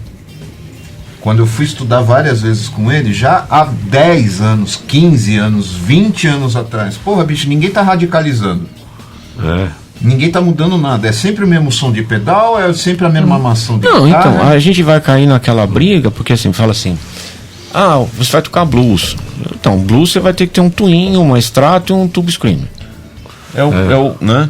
quando eu fui estudar várias vezes com ele, já há 10 anos, 15 anos, 20 anos atrás. Porra, bicho, ninguém tá radicalizando. Ninguém tá mudando nada. É sempre o mesmo som de pedal, é sempre a mesma maçã de
Não,
guitarra.
então, a gente vai cair naquela briga, porque assim, fala assim, você vai tocar blues. Então, blues você vai ter que ter um twin, uma Strato e um tube screamer. Né?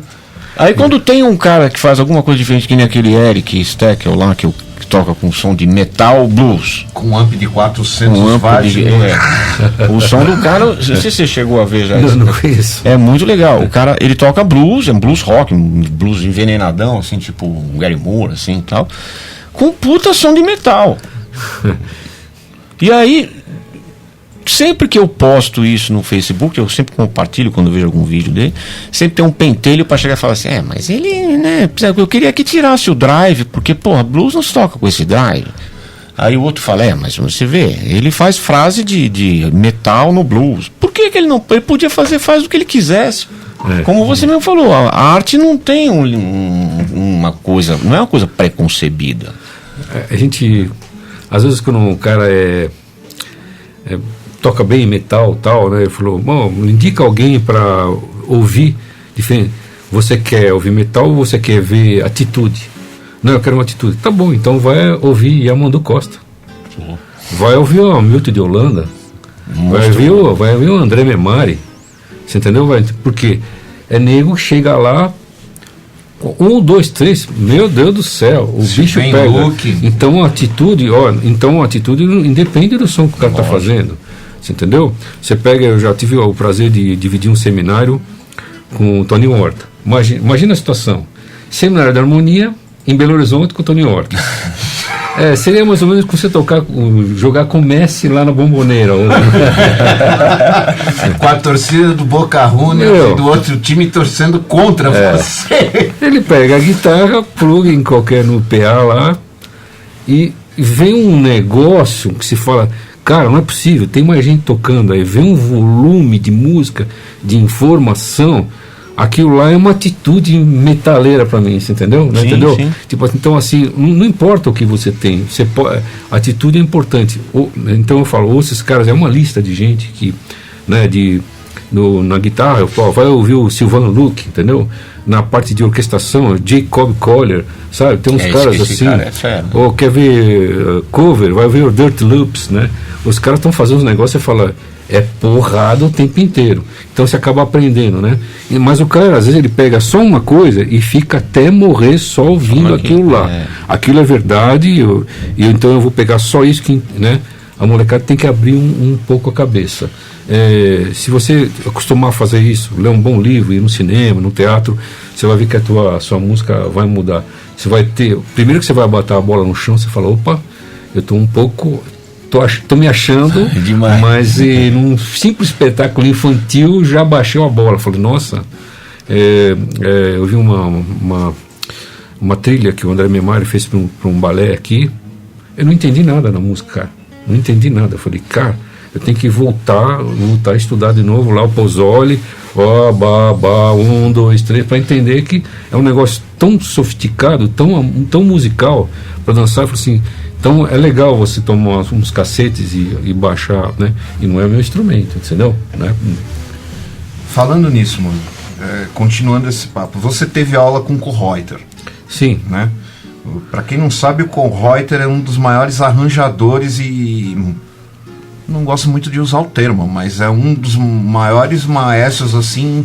Aí quando tem um cara que faz alguma coisa diferente, que nem aquele Eric Steckel lá, que toca com som de metal blues.
Com um amp de 400
Um amp
watts.
o som do cara, não sei se você chegou a ver já isso.
Não conheço.
É muito legal. O cara, ele toca blues, é um blues rock, um blues envenenadão, assim, tipo um Gary Moore, assim e tal, com puta som de metal. E aí, sempre que eu posto isso no Facebook, eu sempre compartilho quando eu vejo algum vídeo dele, sempre tem um pentelho pra chegar e falar assim, mas ele, né, eu queria que tirasse o drive, porque, porra, blues não se toca com esse drive. Aí o outro fala, mas você vê, ele faz frase de metal no blues. Por que ele não, ele podia faz o que ele quisesse. Como você mesmo falou, a arte não tem uma coisa, não é uma coisa preconcebida.
A gente, às vezes quando um cara toca bem metal tal, né? Ele falou, bom, indica alguém para ouvir diferente. Você quer ouvir metal ou você quer ver atitude? Não, eu quero uma atitude. Tá bom, então vai ouvir Yamandu Costa. Vai ouvir o Hamilton de Holanda. Vai ouvir o André Memari. Você entendeu? Porque é nego que chega lá, 1, 2, 3, meu Deus do céu, o bicho pega. Então a atitude, independe do som que o cara está fazendo. Você entendeu? Você pega, eu já tive o prazer de dividir um seminário com o Toninho Horta. Imagina a situação. Seminário da Harmonia em Belo Horizonte com o Toninho Horta. Seria mais ou menos como você jogar com o Messi lá na Bomboneira.
Com a torcida do Boca Juniors e do outro time torcendo contra você.
Ele pega a guitarra, pluga no PA lá e vem um negócio que se fala, cara, não é possível, tem mais gente tocando aí, vem um volume de música, de informação. Aquilo lá é uma atitude metaleira para mim, você entendeu?
Sim,
entendeu?
Sim.
Tipo, então assim, não importa o que você tem, a atitude é importante. Então eu falo, esses caras, é uma lista de gente que, né, na guitarra, eu falo, vai ouvir o Silvano Luque, entendeu? Na parte de orquestração, Jacob Collier, sabe? Tem uns caras assim.
Cara
ou quer ver cover, vai ver o Dirt Loops, né? Os caras estão fazendo uns negócios e fala, é porrada o tempo inteiro. Então você acaba aprendendo, né? Mas o cara, às vezes, ele pega só uma coisa e fica até morrer só ouvindo aquilo lá. Aquilo é verdade, então eu vou pegar só isso que, né? A molecada tem que abrir um pouco a cabeça. Se você acostumar a fazer isso, ler um bom livro, ir no cinema, no teatro, você vai ver que a sua música vai mudar. Você vai ter... Primeiro que você vai botar a bola no chão, você fala, opa, eu estou um pouco... Tô me achando, mas num simples espetáculo infantil já baixei a bola. Falei, nossa, eu vi uma trilha que o André Memari fez para um balé aqui. Eu não entendi nada na música, cara. Não entendi nada. Eu falei, cara, eu tenho que voltar a estudar de novo lá o Pozzoli, 1, 2, 3, para entender que é um negócio tão sofisticado, tão musical para dançar. Eu falei assim, então é legal você tomar uns cacetes e baixar, né? E não é o meu instrumento, entendeu? Né?
Falando nisso, mano, continuando esse papo, você teve aula com o Kohreuter.
Sim.
Né? Para quem não sabe, o Kohreuter é um dos maiores arranjadores e... Não gosto muito de usar o termo, mas é um dos maiores maestros, assim,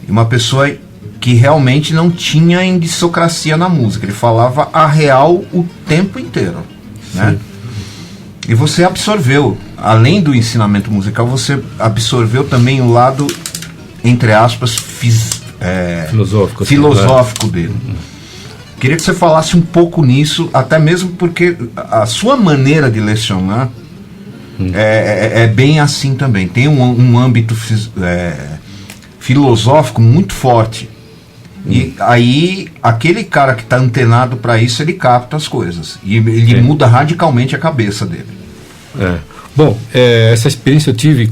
uma pessoa que realmente não tinha indissocracia na música. Ele falava a real o tempo inteiro, né? E você absorveu, além do ensinamento musical, você absorveu também o lado, entre aspas, filosófico dele. Queria que você falasse um pouco nisso, até mesmo porque a sua maneira de lecionar é bem assim também. Tem um âmbito filosófico muito forte. E aí, aquele cara que está antenado para isso, ele capta as coisas. E ele muda radicalmente a cabeça dele.
Bom, essa experiência eu tive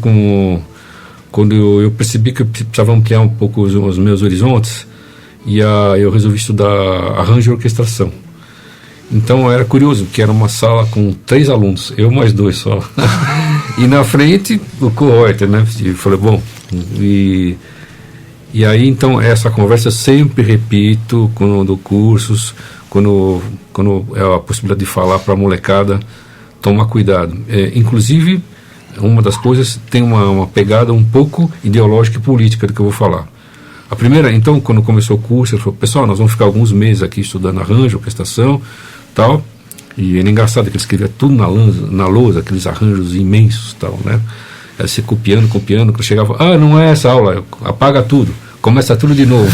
quando eu percebi que eu precisava ampliar um pouco os meus horizontes. E eu resolvi estudar arranjo e orquestração. Então era curioso, porque era uma sala com 3 alunos, eu mais 2 só. E na frente o co-writer, né? E falei, bom, e aí então essa conversa eu sempre repito quando eu dou cursos, quando é a possibilidade de falar para a molecada, tomar cuidado. Inclusive, uma das coisas tem uma pegada um pouco ideológica e política do que eu vou falar. A primeira, então, quando começou o curso, ele falou, pessoal, nós vamos ficar alguns meses aqui estudando arranjo, orquestração, tal. E era engraçado que ele escrevia tudo na lousa, aqueles arranjos imensos, tal, né? Aí você copiando, quando chegava, não é essa aula, apaga tudo, começa tudo de novo.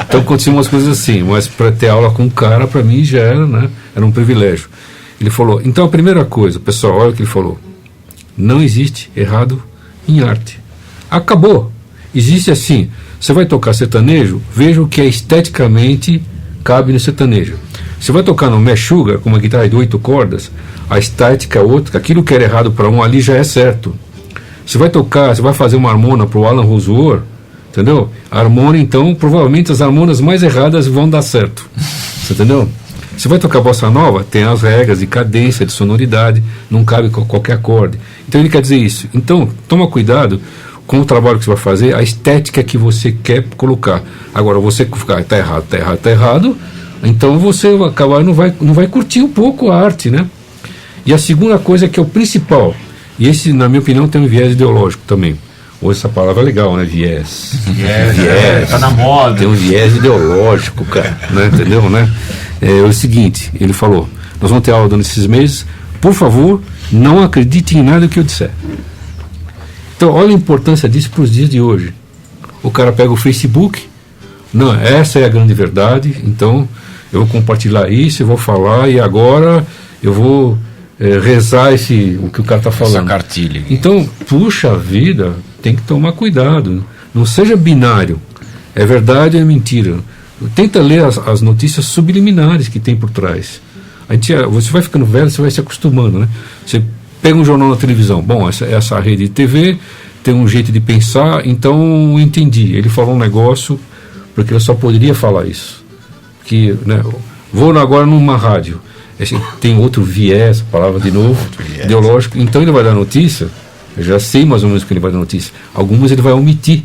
Então aconteciam umas coisas assim, mas para ter aula com o cara, para mim já era, né? Era um privilégio. Ele falou, então a primeira coisa, pessoal, olha o que ele falou, não existe errado em arte. Acabou. Existe assim, você vai tocar sertanejo, veja o que esteticamente cabe no sertanejo. Você vai tocar no Meshuggah, com uma guitarra de 8 cordas, a estética é outra, aquilo que era errado para um ali já é certo. Você vai fazer uma harmona para o Alan Rosoor, entendeu? A harmona, então, provavelmente as harmonas mais erradas vão dar certo. Você entendeu? Você vai tocar bossa nova, tem as regras de cadência, de sonoridade, não cabe qualquer acorde. Então ele quer dizer isso. Então, toma cuidado com o trabalho que você vai fazer, a estética que você quer colocar. Agora, você ficar, tá errado, então você vai acabar, não vai curtir um pouco a arte, né? E a segunda coisa que é o principal, e esse, na minha opinião, tem um viés ideológico também. Ou essa palavra é legal, né? Viés.
Tá na moda.
Tem um viés ideológico, cara, né? Entendeu, né? É o seguinte, ele falou, nós vamos ter aula durante esses meses, por favor, não acredite em nada que eu disser. Então, olha a importância disso para os dias de hoje. O cara pega o Facebook, não, essa é a grande verdade, então eu vou compartilhar isso, eu vou falar, e agora eu vou rezar o que o cara está falando.
Essa cartilha.
Então, puxa vida, tem que tomar cuidado. Não seja binário. É verdade ou é mentira. Tenta ler as notícias subliminares que tem por trás. Você vai ficando velho, você vai se acostumando, né? Você pega um jornal na televisão, bom, essa rede de TV tem um jeito de pensar, então entendi, ele falou um negócio porque ele só poderia falar isso, que, né, vou agora numa rádio, tem outro viés, palavra de novo, ideológico, então ele vai dar notícia, eu já sei mais ou menos o que ele vai dar notícia, algumas ele vai omitir,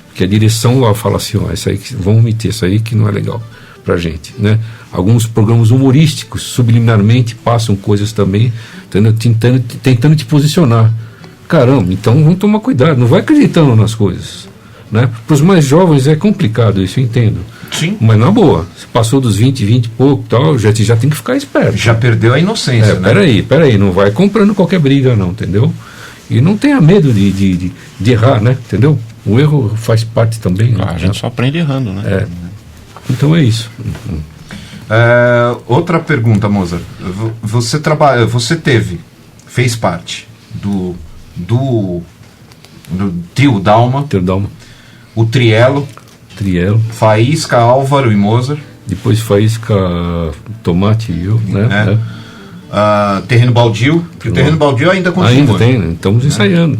porque a direção lá fala assim, essa aí vão omitir, essa aí que não é legal pra gente, né? Alguns programas humorísticos subliminarmente passam coisas também, tentando te posicionar. Caramba, então vamos tomar cuidado, não vai acreditando nas coisas, né? Para os mais jovens é complicado isso, eu entendo.
Sim.
Mas na boa, se passou dos 20 e pouco, tal, já tem que ficar esperto.
Já perdeu a inocência, né?
Peraí, não vai comprando qualquer briga não, entendeu? E não tenha medo de errar, né? Entendeu? O erro faz parte também.
Claro, a gente só aprende errando, né?
Então é isso.
Outra pergunta, Mozart. Você fez parte do Trio Dalma, o Trielo, Faísca, Álvaro e Mozart.
Depois Faísca, Tomate e eu, né?
Terreno Baldio, que o Terreno Baldio ainda continua.
Ainda tem, né? Estamos ensaiando,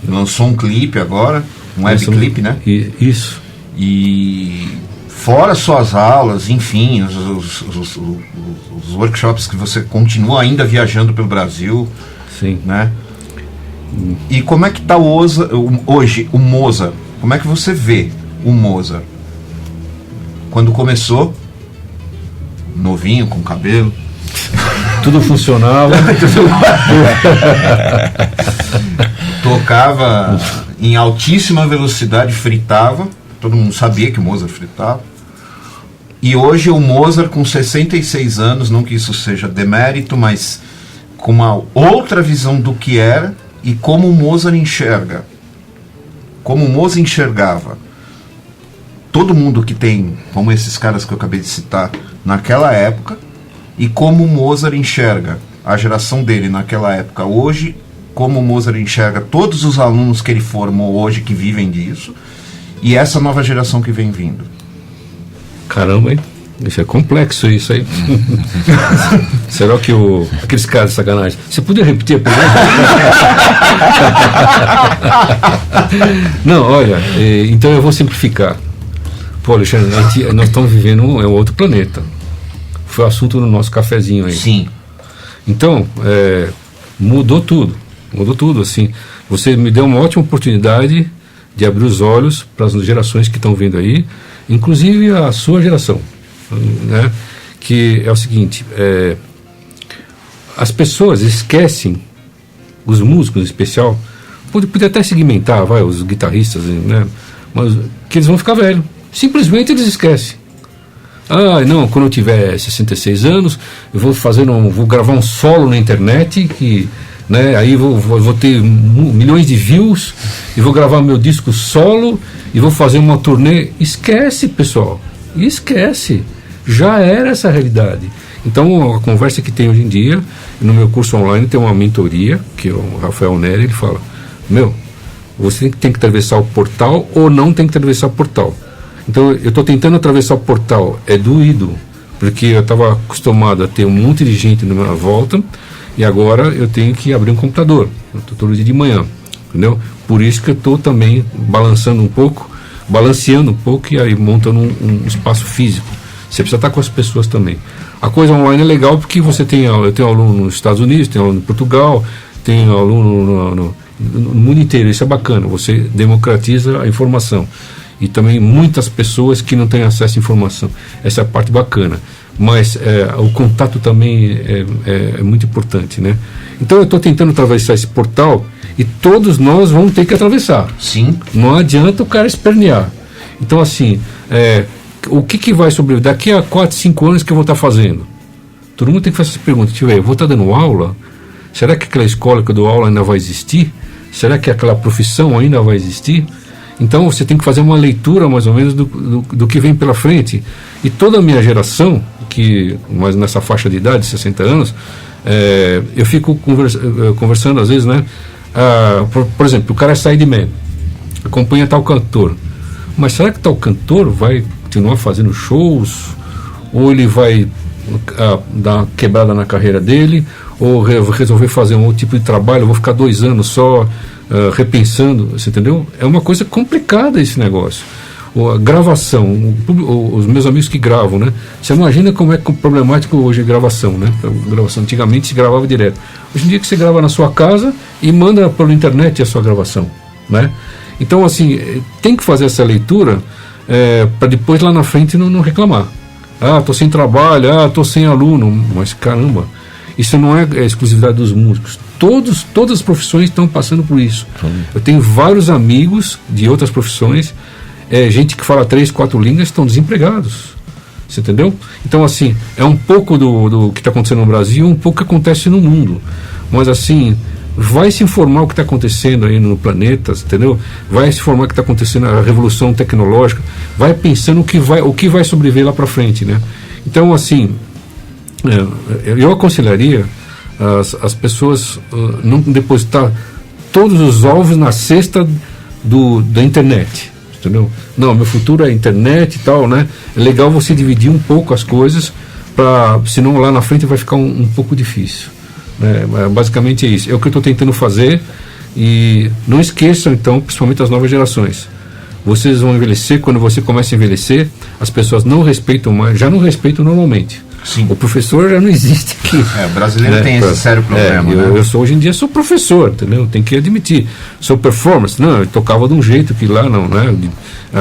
Lançou um clipe agora, um webclip, né?
Isso.
E fora suas aulas, enfim, os workshops que você continua ainda viajando pelo Brasil.
Sim.
Né? E como é que está hoje o Mozart? Como é que você vê o Mozart? Quando começou, novinho, com cabelo.
Tudo funcionava.
Tocava em altíssima velocidade, fritava. Todo mundo sabia que o Mozart fritava. E hoje o Mozart com 66 anos, não que isso seja demérito, mas com uma outra visão do que era e como o Mozart enxerga como o Moza enxergava todo mundo que tem, como esses caras que eu acabei de citar, naquela época, e como o Mozart enxerga a geração dele naquela época hoje, como o Mozart enxerga todos os alunos que ele formou hoje que vivem disso, e essa nova geração que vem vindo.
Caramba, hein? Isso é complexo, isso aí. Será que aqueles caras de sacanagem? Você podia repetir a pergunta? Não, olha, então eu vou simplificar. Pô, Alexandre, nós estamos vivendo um outro planeta. Foi o assunto no nosso cafezinho aí.
Sim.
Então, mudou tudo, assim. Você me deu uma ótima oportunidade de abrir os olhos para as gerações que estão vindo aí, inclusive a sua geração, né? Que é o seguinte, as pessoas esquecem, os músicos em especial, pode até segmentar, os guitarristas, né? Mas que eles vão ficar velhos. Simplesmente eles esquecem. Não, quando eu tiver 66 anos, eu vou gravar um solo na internet, que, né, aí vou ter milhões de views, e vou gravar meu disco solo, e vou fazer uma turnê. Esquece, pessoal. Esquece. Já era essa realidade. Então, a conversa que tem hoje em dia, no meu curso online tem uma mentoria, que é o Rafael Neri, ele fala, você tem que atravessar o portal ou não tem que atravessar o portal. Então, eu estou tentando atravessar o portal, é doído, porque eu estava acostumado a ter um monte de gente na minha volta, e agora eu tenho que abrir um computador, eu estou todo dia de manhã, entendeu? Por isso que eu estou também balanceando um pouco e aí montando um espaço físico. Você precisa estar com as pessoas também. A coisa online é legal porque você tem aula, eu tenho aluno nos Estados Unidos, tenho aluno em Portugal, tenho aluno no mundo inteiro, isso é bacana, você democratiza a informação. E também muitas pessoas que não têm acesso à informação. Essa é a parte bacana. Mas o contato também é muito importante, né? Então eu estou tentando atravessar esse portal e todos nós vamos ter que atravessar.
Sim.
Não adianta o cara espernear. Então, assim, o que vai sobreviver? Daqui a 4, 5 anos que eu vou estar fazendo? Todo mundo tem que fazer essa pergunta. Eu vou estar dando aula? Será que aquela escola que eu dou aula ainda vai existir? Será que aquela profissão ainda vai existir? Então você tem que fazer uma leitura mais ou menos do que vem pela frente. E toda a minha geração, mas nessa faixa de idade, 60 anos, eu fico conversando às vezes, né? Por exemplo, o cara é sideman, acompanha tal cantor. Mas será que tal cantor vai continuar fazendo shows? Ou ele vai dar uma quebrada na carreira dele? Ou resolver fazer um outro tipo de trabalho? Eu vou ficar 2 anos só repensando, você entendeu? É uma coisa complicada esse negócio. A gravação, os meus amigos que gravam, né? Você imagina como é problemático hoje a gravação, né? A gravação antigamente se gravava direto. Hoje em dia que você grava na sua casa e manda pela internet a sua gravação, né? Então, assim, tem que fazer essa leitura para depois lá na frente não reclamar. Estou sem trabalho, estou sem aluno. Mas caramba, isso não é exclusividade dos músicos. Todas as profissões estão passando por isso. Eu tenho vários amigos de outras profissões, gente que fala 3, 4 línguas, estão desempregados. Você entendeu? Então, assim, é um pouco do que está acontecendo no Brasil, um pouco que acontece no mundo. Mas, assim, vai se informar o que está acontecendo aí no planeta, entendeu? Vai se informar o que está acontecendo, a revolução tecnológica, vai pensando o que vai sobreviver lá para frente, né? Então, assim, eu aconselharia as pessoas não depositar todos os ovos na cesta da internet, entendeu? Não, meu futuro é a internet e tal, né? É legal você dividir um pouco as coisas, senão lá na frente vai ficar um pouco difícil. Basicamente é isso, é o que eu estou tentando fazer. E não esqueçam, então, principalmente as novas gerações, vocês vão envelhecer. Quando você começa a envelhecer, as pessoas não respeitam mais, já não respeitam normalmente.
Sim.
O professor já não existe aqui.
O brasileiro tem esse sério problema.
Hoje em dia sou professor, entendeu? Tem que admitir. Sou performance. Não, eu tocava de um jeito que lá não, né?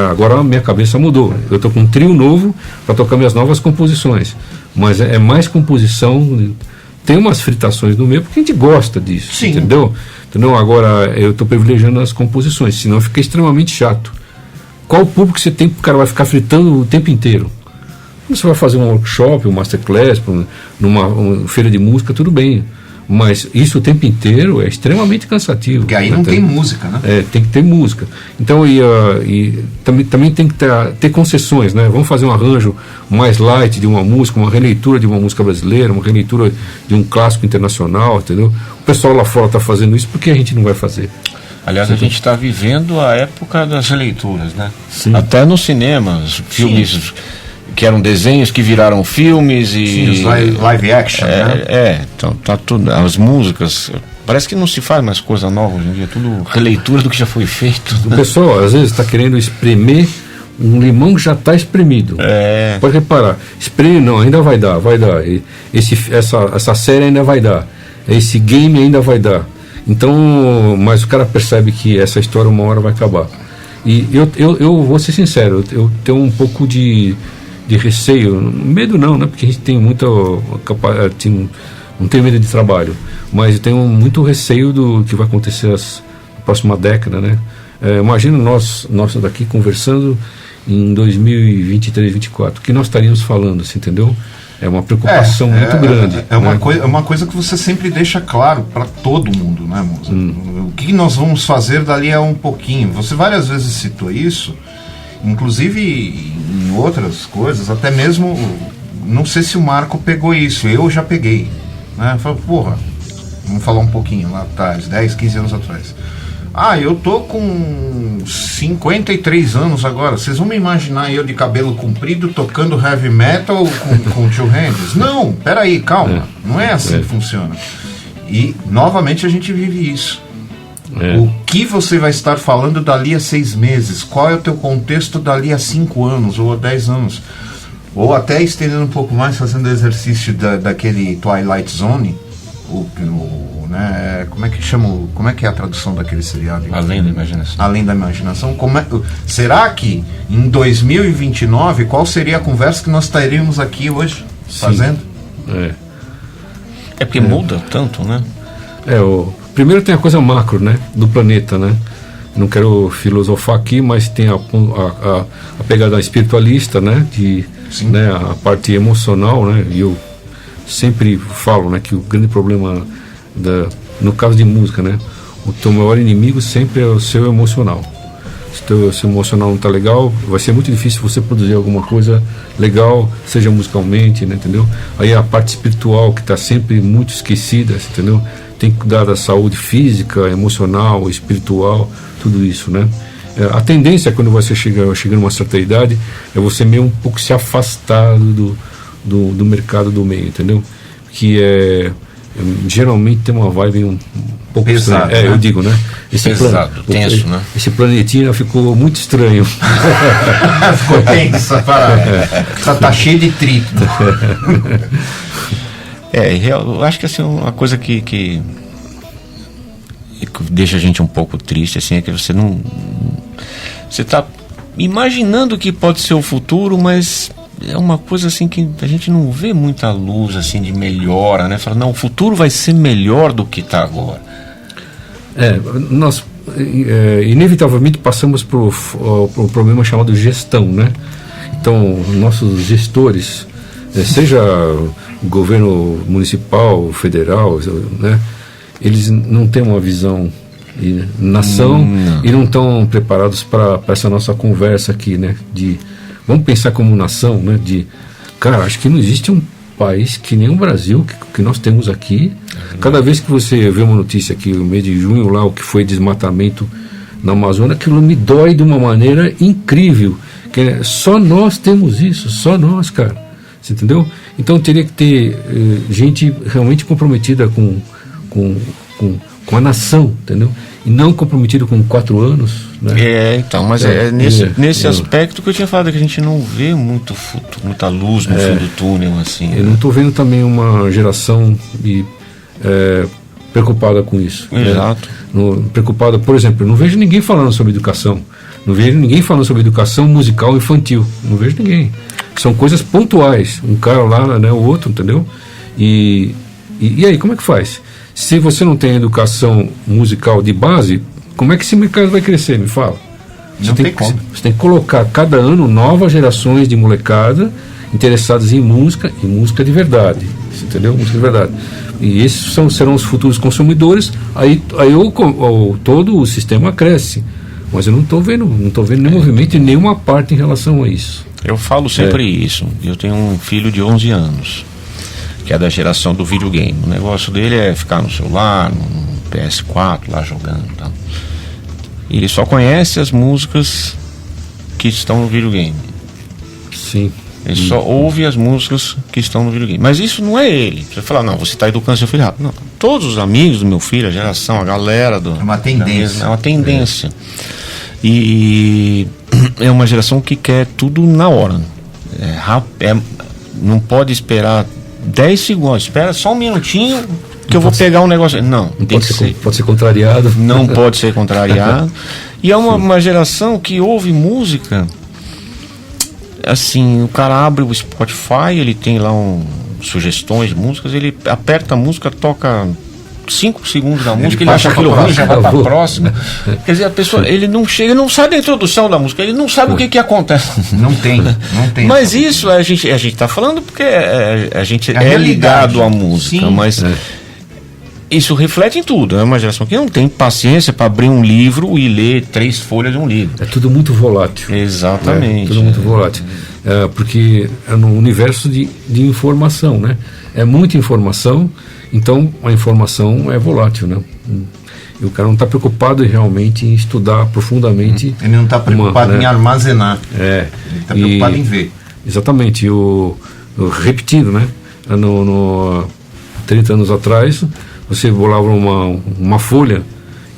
Agora a minha cabeça mudou. Eu estou com um trio novo para tocar minhas novas composições. Mas é mais composição. Tem umas fritações no meio porque a gente gosta disso. Sim. Entendeu? Agora eu estou privilegiando as composições, senão fica extremamente chato. Qual o público que você tem que o cara vai ficar fritando o tempo inteiro? Você vai fazer um workshop, um masterclass, numa feira de música, tudo bem. Mas isso o tempo inteiro é extremamente cansativo.
Porque aí não tem música, né?
Tem que ter música. Então, e também tem que ter concessões, né? Vamos fazer um arranjo mais light de uma música, uma releitura de uma música brasileira, uma releitura de um clássico internacional, entendeu? O pessoal lá fora está fazendo isso, porque a gente não vai fazer?
Aliás, a gente está vivendo a época das releituras, né?
Sim.
Até nos cinemas, filmes que eram desenhos que viraram filmes e...
Sim, os live action, né?
Então tá tudo... As músicas... Parece que não se faz mais coisa nova hoje em dia, tudo releitura do que já foi feito.
O pessoal, às vezes, está querendo espremer um limão que já está espremido. Pode reparar, espreme não, ainda vai dar. Essa série ainda vai dar. Esse game ainda vai dar. Então, mas o cara percebe que essa história uma hora vai acabar. E eu vou ser sincero, eu tenho um pouco de receio, medo não, né? Porque a gente tem muita capacidade, não tenho medo de trabalho, mas eu tenho muito receio do que vai acontecer na próxima década, né? Imagina nós daqui conversando em 2023, 2024, o que nós estaríamos falando, assim, entendeu? É uma preocupação muito grande.
É uma coisa que você sempre deixa claro para todo mundo, né, Moza? O que nós vamos fazer dali a um pouquinho. Você várias vezes citou isso, inclusive em outras coisas, até mesmo, não sei se o Marco pegou isso, eu já peguei. Né? Falei, porra, vamos falar um pouquinho lá atrás, 10, 15 anos atrás. Eu tô com 53 anos agora. Vocês vão me imaginar eu de cabelo comprido tocando heavy metal com Two Hands? Não, peraí, calma. Não é assim que funciona. E, novamente, a gente vive isso. O que você vai estar falando dali a 6 meses? Qual é o teu contexto dali a 5 anos ou a 10 anos? Ou até estendendo um pouco mais, fazendo exercício daquele Twilight Zone, né? Como é que chama? Como é que é a tradução daquele seriado?
Além da Imaginação.
Além da Imaginação. Será que em 2029 qual seria a conversa que nós estaríamos aqui hoje fazendo?
Porque muda tanto, né?
Primeiro tem a coisa macro, né? Do planeta, né? Não quero filosofar aqui, mas tem a pegada espiritualista, né? Né? A parte emocional, né? E eu sempre falo, né, que o grande problema no caso de música, né, o teu maior inimigo sempre é o seu emocional. Se o seu emocional não está legal, vai ser muito difícil você produzir alguma coisa legal, seja musicalmente, né, entendeu? Aí a parte espiritual que está sempre muito esquecida, entendeu? Tem que cuidar da saúde física, emocional, espiritual, tudo isso, né? A tendência quando você chega numa certa idade é você meio um pouco se afastar do mercado do meio, entendeu? Que geralmente tem uma vibe um pouco
pesado,
estranha.
né?
Eu digo, né?
Pesado, tenso, né?
Esse planetinha ficou muito estranho.
Ficou tenso essa parada. Tá cheio de trito.
Eu acho que assim, uma coisa que deixa a gente um pouco triste assim, é que você está imaginando que pode ser o futuro, mas é uma coisa assim que a gente não vê muita luz assim de melhora, né? Fala, não, o futuro vai ser melhor do que está agora.
Nós inevitavelmente passamos por um problema chamado gestão, né? Então, nossos gestores, seja governo municipal, federal, né? Eles não têm uma visão de nação e não estão preparados para essa nossa conversa aqui, né? Vamos pensar como nação, né? Cara, acho que não existe um país que nem o Brasil, que nós temos aqui. Cada vez que você vê uma notícia aqui, no mês de junho, lá, o que foi desmatamento na Amazônia, aquilo me dói de uma maneira incrível. Só nós temos isso, só nós, cara. Você entendeu? Então teria que ter gente realmente comprometida com a nação, entendeu? E não comprometido com 4 anos, né?
Então, mas nesse aspecto que eu tinha falado, que a gente não vê muita luz no fim do túnel, assim.
Eu não estou vendo também uma geração preocupada com isso.
Exato.
Preocupada, por exemplo, eu não vejo ninguém falando sobre educação. Não vejo ninguém falando sobre educação musical infantil. Não vejo ninguém. São coisas pontuais. Um cara lá, né, o outro, entendeu? E aí, como é que faz? Se você não tem educação musical de base, como é que esse mercado vai crescer? Me fala. Você tem que colocar cada ano novas gerações de molecada interessadas em música de verdade. Entendeu? Música de verdade. E esses serão os futuros consumidores. Aí todo o sistema cresce. Mas eu não estou vendo nenhum movimento em nenhuma parte em relação a isso.
Eu falo sempre isso. Eu tenho um filho de 11 anos, que é da geração do videogame. O negócio dele é ficar no celular, no PS4, lá jogando e tal. E ele só conhece as músicas que estão no videogame.
Sim.
Ele só ouve as músicas que estão no videogame. Mas isso não é ele. Você fala, não, você está educando seu filho. Não, todos os amigos do meu filho, a geração, a galera do...
É uma tendência.
É uma tendência. E é uma geração que quer tudo na hora. Não pode esperar 10 segundos. Espera só um minutinho que eu vou pegar um negócio. Não,
pode ser contrariado.
Não pode ser contrariado. E é uma geração que ouve música... Assim, o cara abre o Spotify, ele tem lá sugestões de músicas, ele aperta a música, toca 5 segundos da música, ele acha aquilo ruim, já vai pra próxima. Quer dizer, a pessoa, ele não chega, não sabe a introdução da música, ele não sabe o que acontece.
Não tem.
Mas isso a gente tá falando porque a gente é ligado à música, sim. Mas isso reflete em tudo. É uma geração que não tem paciência para abrir um livro e ler 3 folhas de um livro.
É tudo muito volátil.
Exatamente.
Tudo muito volátil. Porque é no universo de informação, né? É muita informação, então a informação é volátil, né? E o cara não está preocupado realmente em estudar profundamente.
Ele não está preocupado em armazenar. Ele está preocupado em ver.
Exatamente. Repetindo, né? 30 anos atrás, você bolava uma folha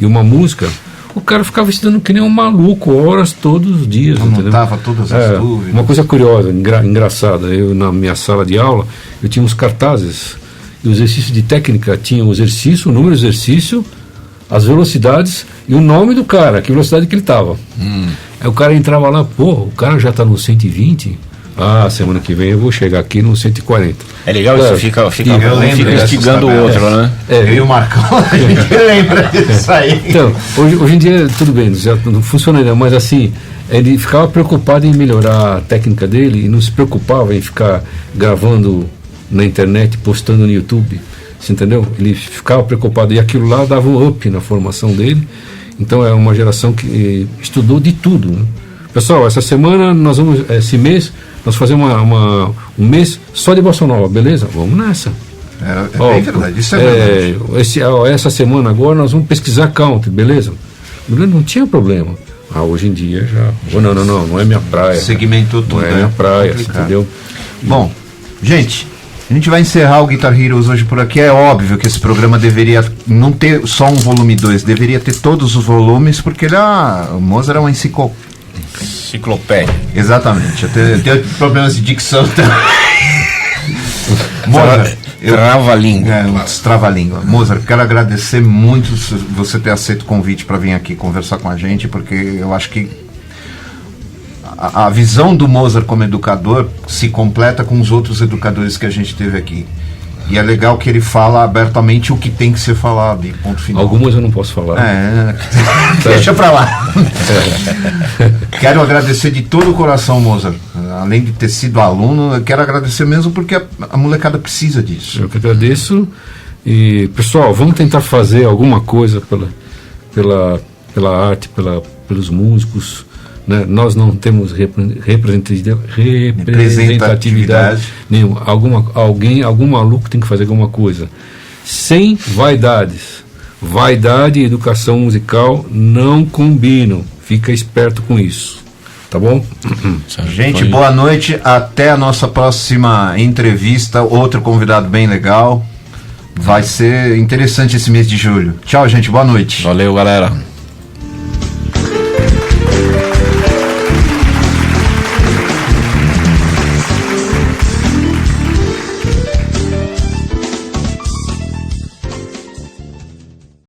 e uma música, o cara ficava estudando que nem um maluco, horas todos os dias.
Anotava todas as dúvidas.
Uma coisa curiosa, engraçada, eu na minha sala de aula, eu tinha uns cartazes, e o exercício de técnica tinha o exercício, o número do exercício, as velocidades e o nome do cara, que velocidade que ele estava. Aí o cara entrava lá, o cara já está no 120, semana que vem eu vou chegar aqui no 140.
É legal isso, fica instigando o outro, né?
Eu e o Marcão, a gente lembra disso aí.
Então, hoje em dia, tudo bem, já não funciona ainda, mas assim, ele ficava preocupado em melhorar a técnica dele e não se preocupava em ficar gravando na internet, postando no YouTube, você entendeu? Ele ficava preocupado e aquilo lá dava um up na formação dele. Então é uma geração que estudou de tudo, né? Pessoal, essa semana esse mês nós fazemos um mês só de bossa nova, beleza? Vamos nessa.
É verdade, isso é verdade.
Essa semana agora nós vamos pesquisar country, beleza? Não tinha problema. Hoje em dia já... Não é minha praia.
Segmentou tudo.
Não é minha praia, entendeu?
Bom, gente, a gente vai encerrar o Guitar Heroes hoje por aqui. É óbvio que esse programa deveria não ter só um volume 2, deveria ter todos os volumes, porque o Mozart é uma enciclopédia. Exatamente. Eu tenho problemas de dicção também. Mozart, trava-língua. Mozart, quero agradecer muito você ter aceito o convite para vir aqui conversar com a gente, porque eu acho que a visão do Mozart como educador se completa com os outros educadores que a gente teve aqui. E é legal que ele fala abertamente o que tem que ser falado, e ponto final.
Algumas eu não posso falar.
Deixa pra lá. Quero agradecer de todo o coração, Mozart. Além de ter sido aluno, eu quero agradecer mesmo porque a molecada precisa disso.
Eu que agradeço. E, pessoal, vamos tentar fazer alguma coisa pela arte, pelos músicos. Né? Nós não temos representatividade nenhuma. Algum maluco tem que fazer alguma coisa. Sem vaidades. Vaidade e educação musical não combinam. Fica esperto com isso. Tá bom?
Gente, boa noite. Até a nossa próxima entrevista. Outro convidado bem legal. Vai ser interessante esse mês de julho. Tchau, gente. Boa noite.
Valeu, galera.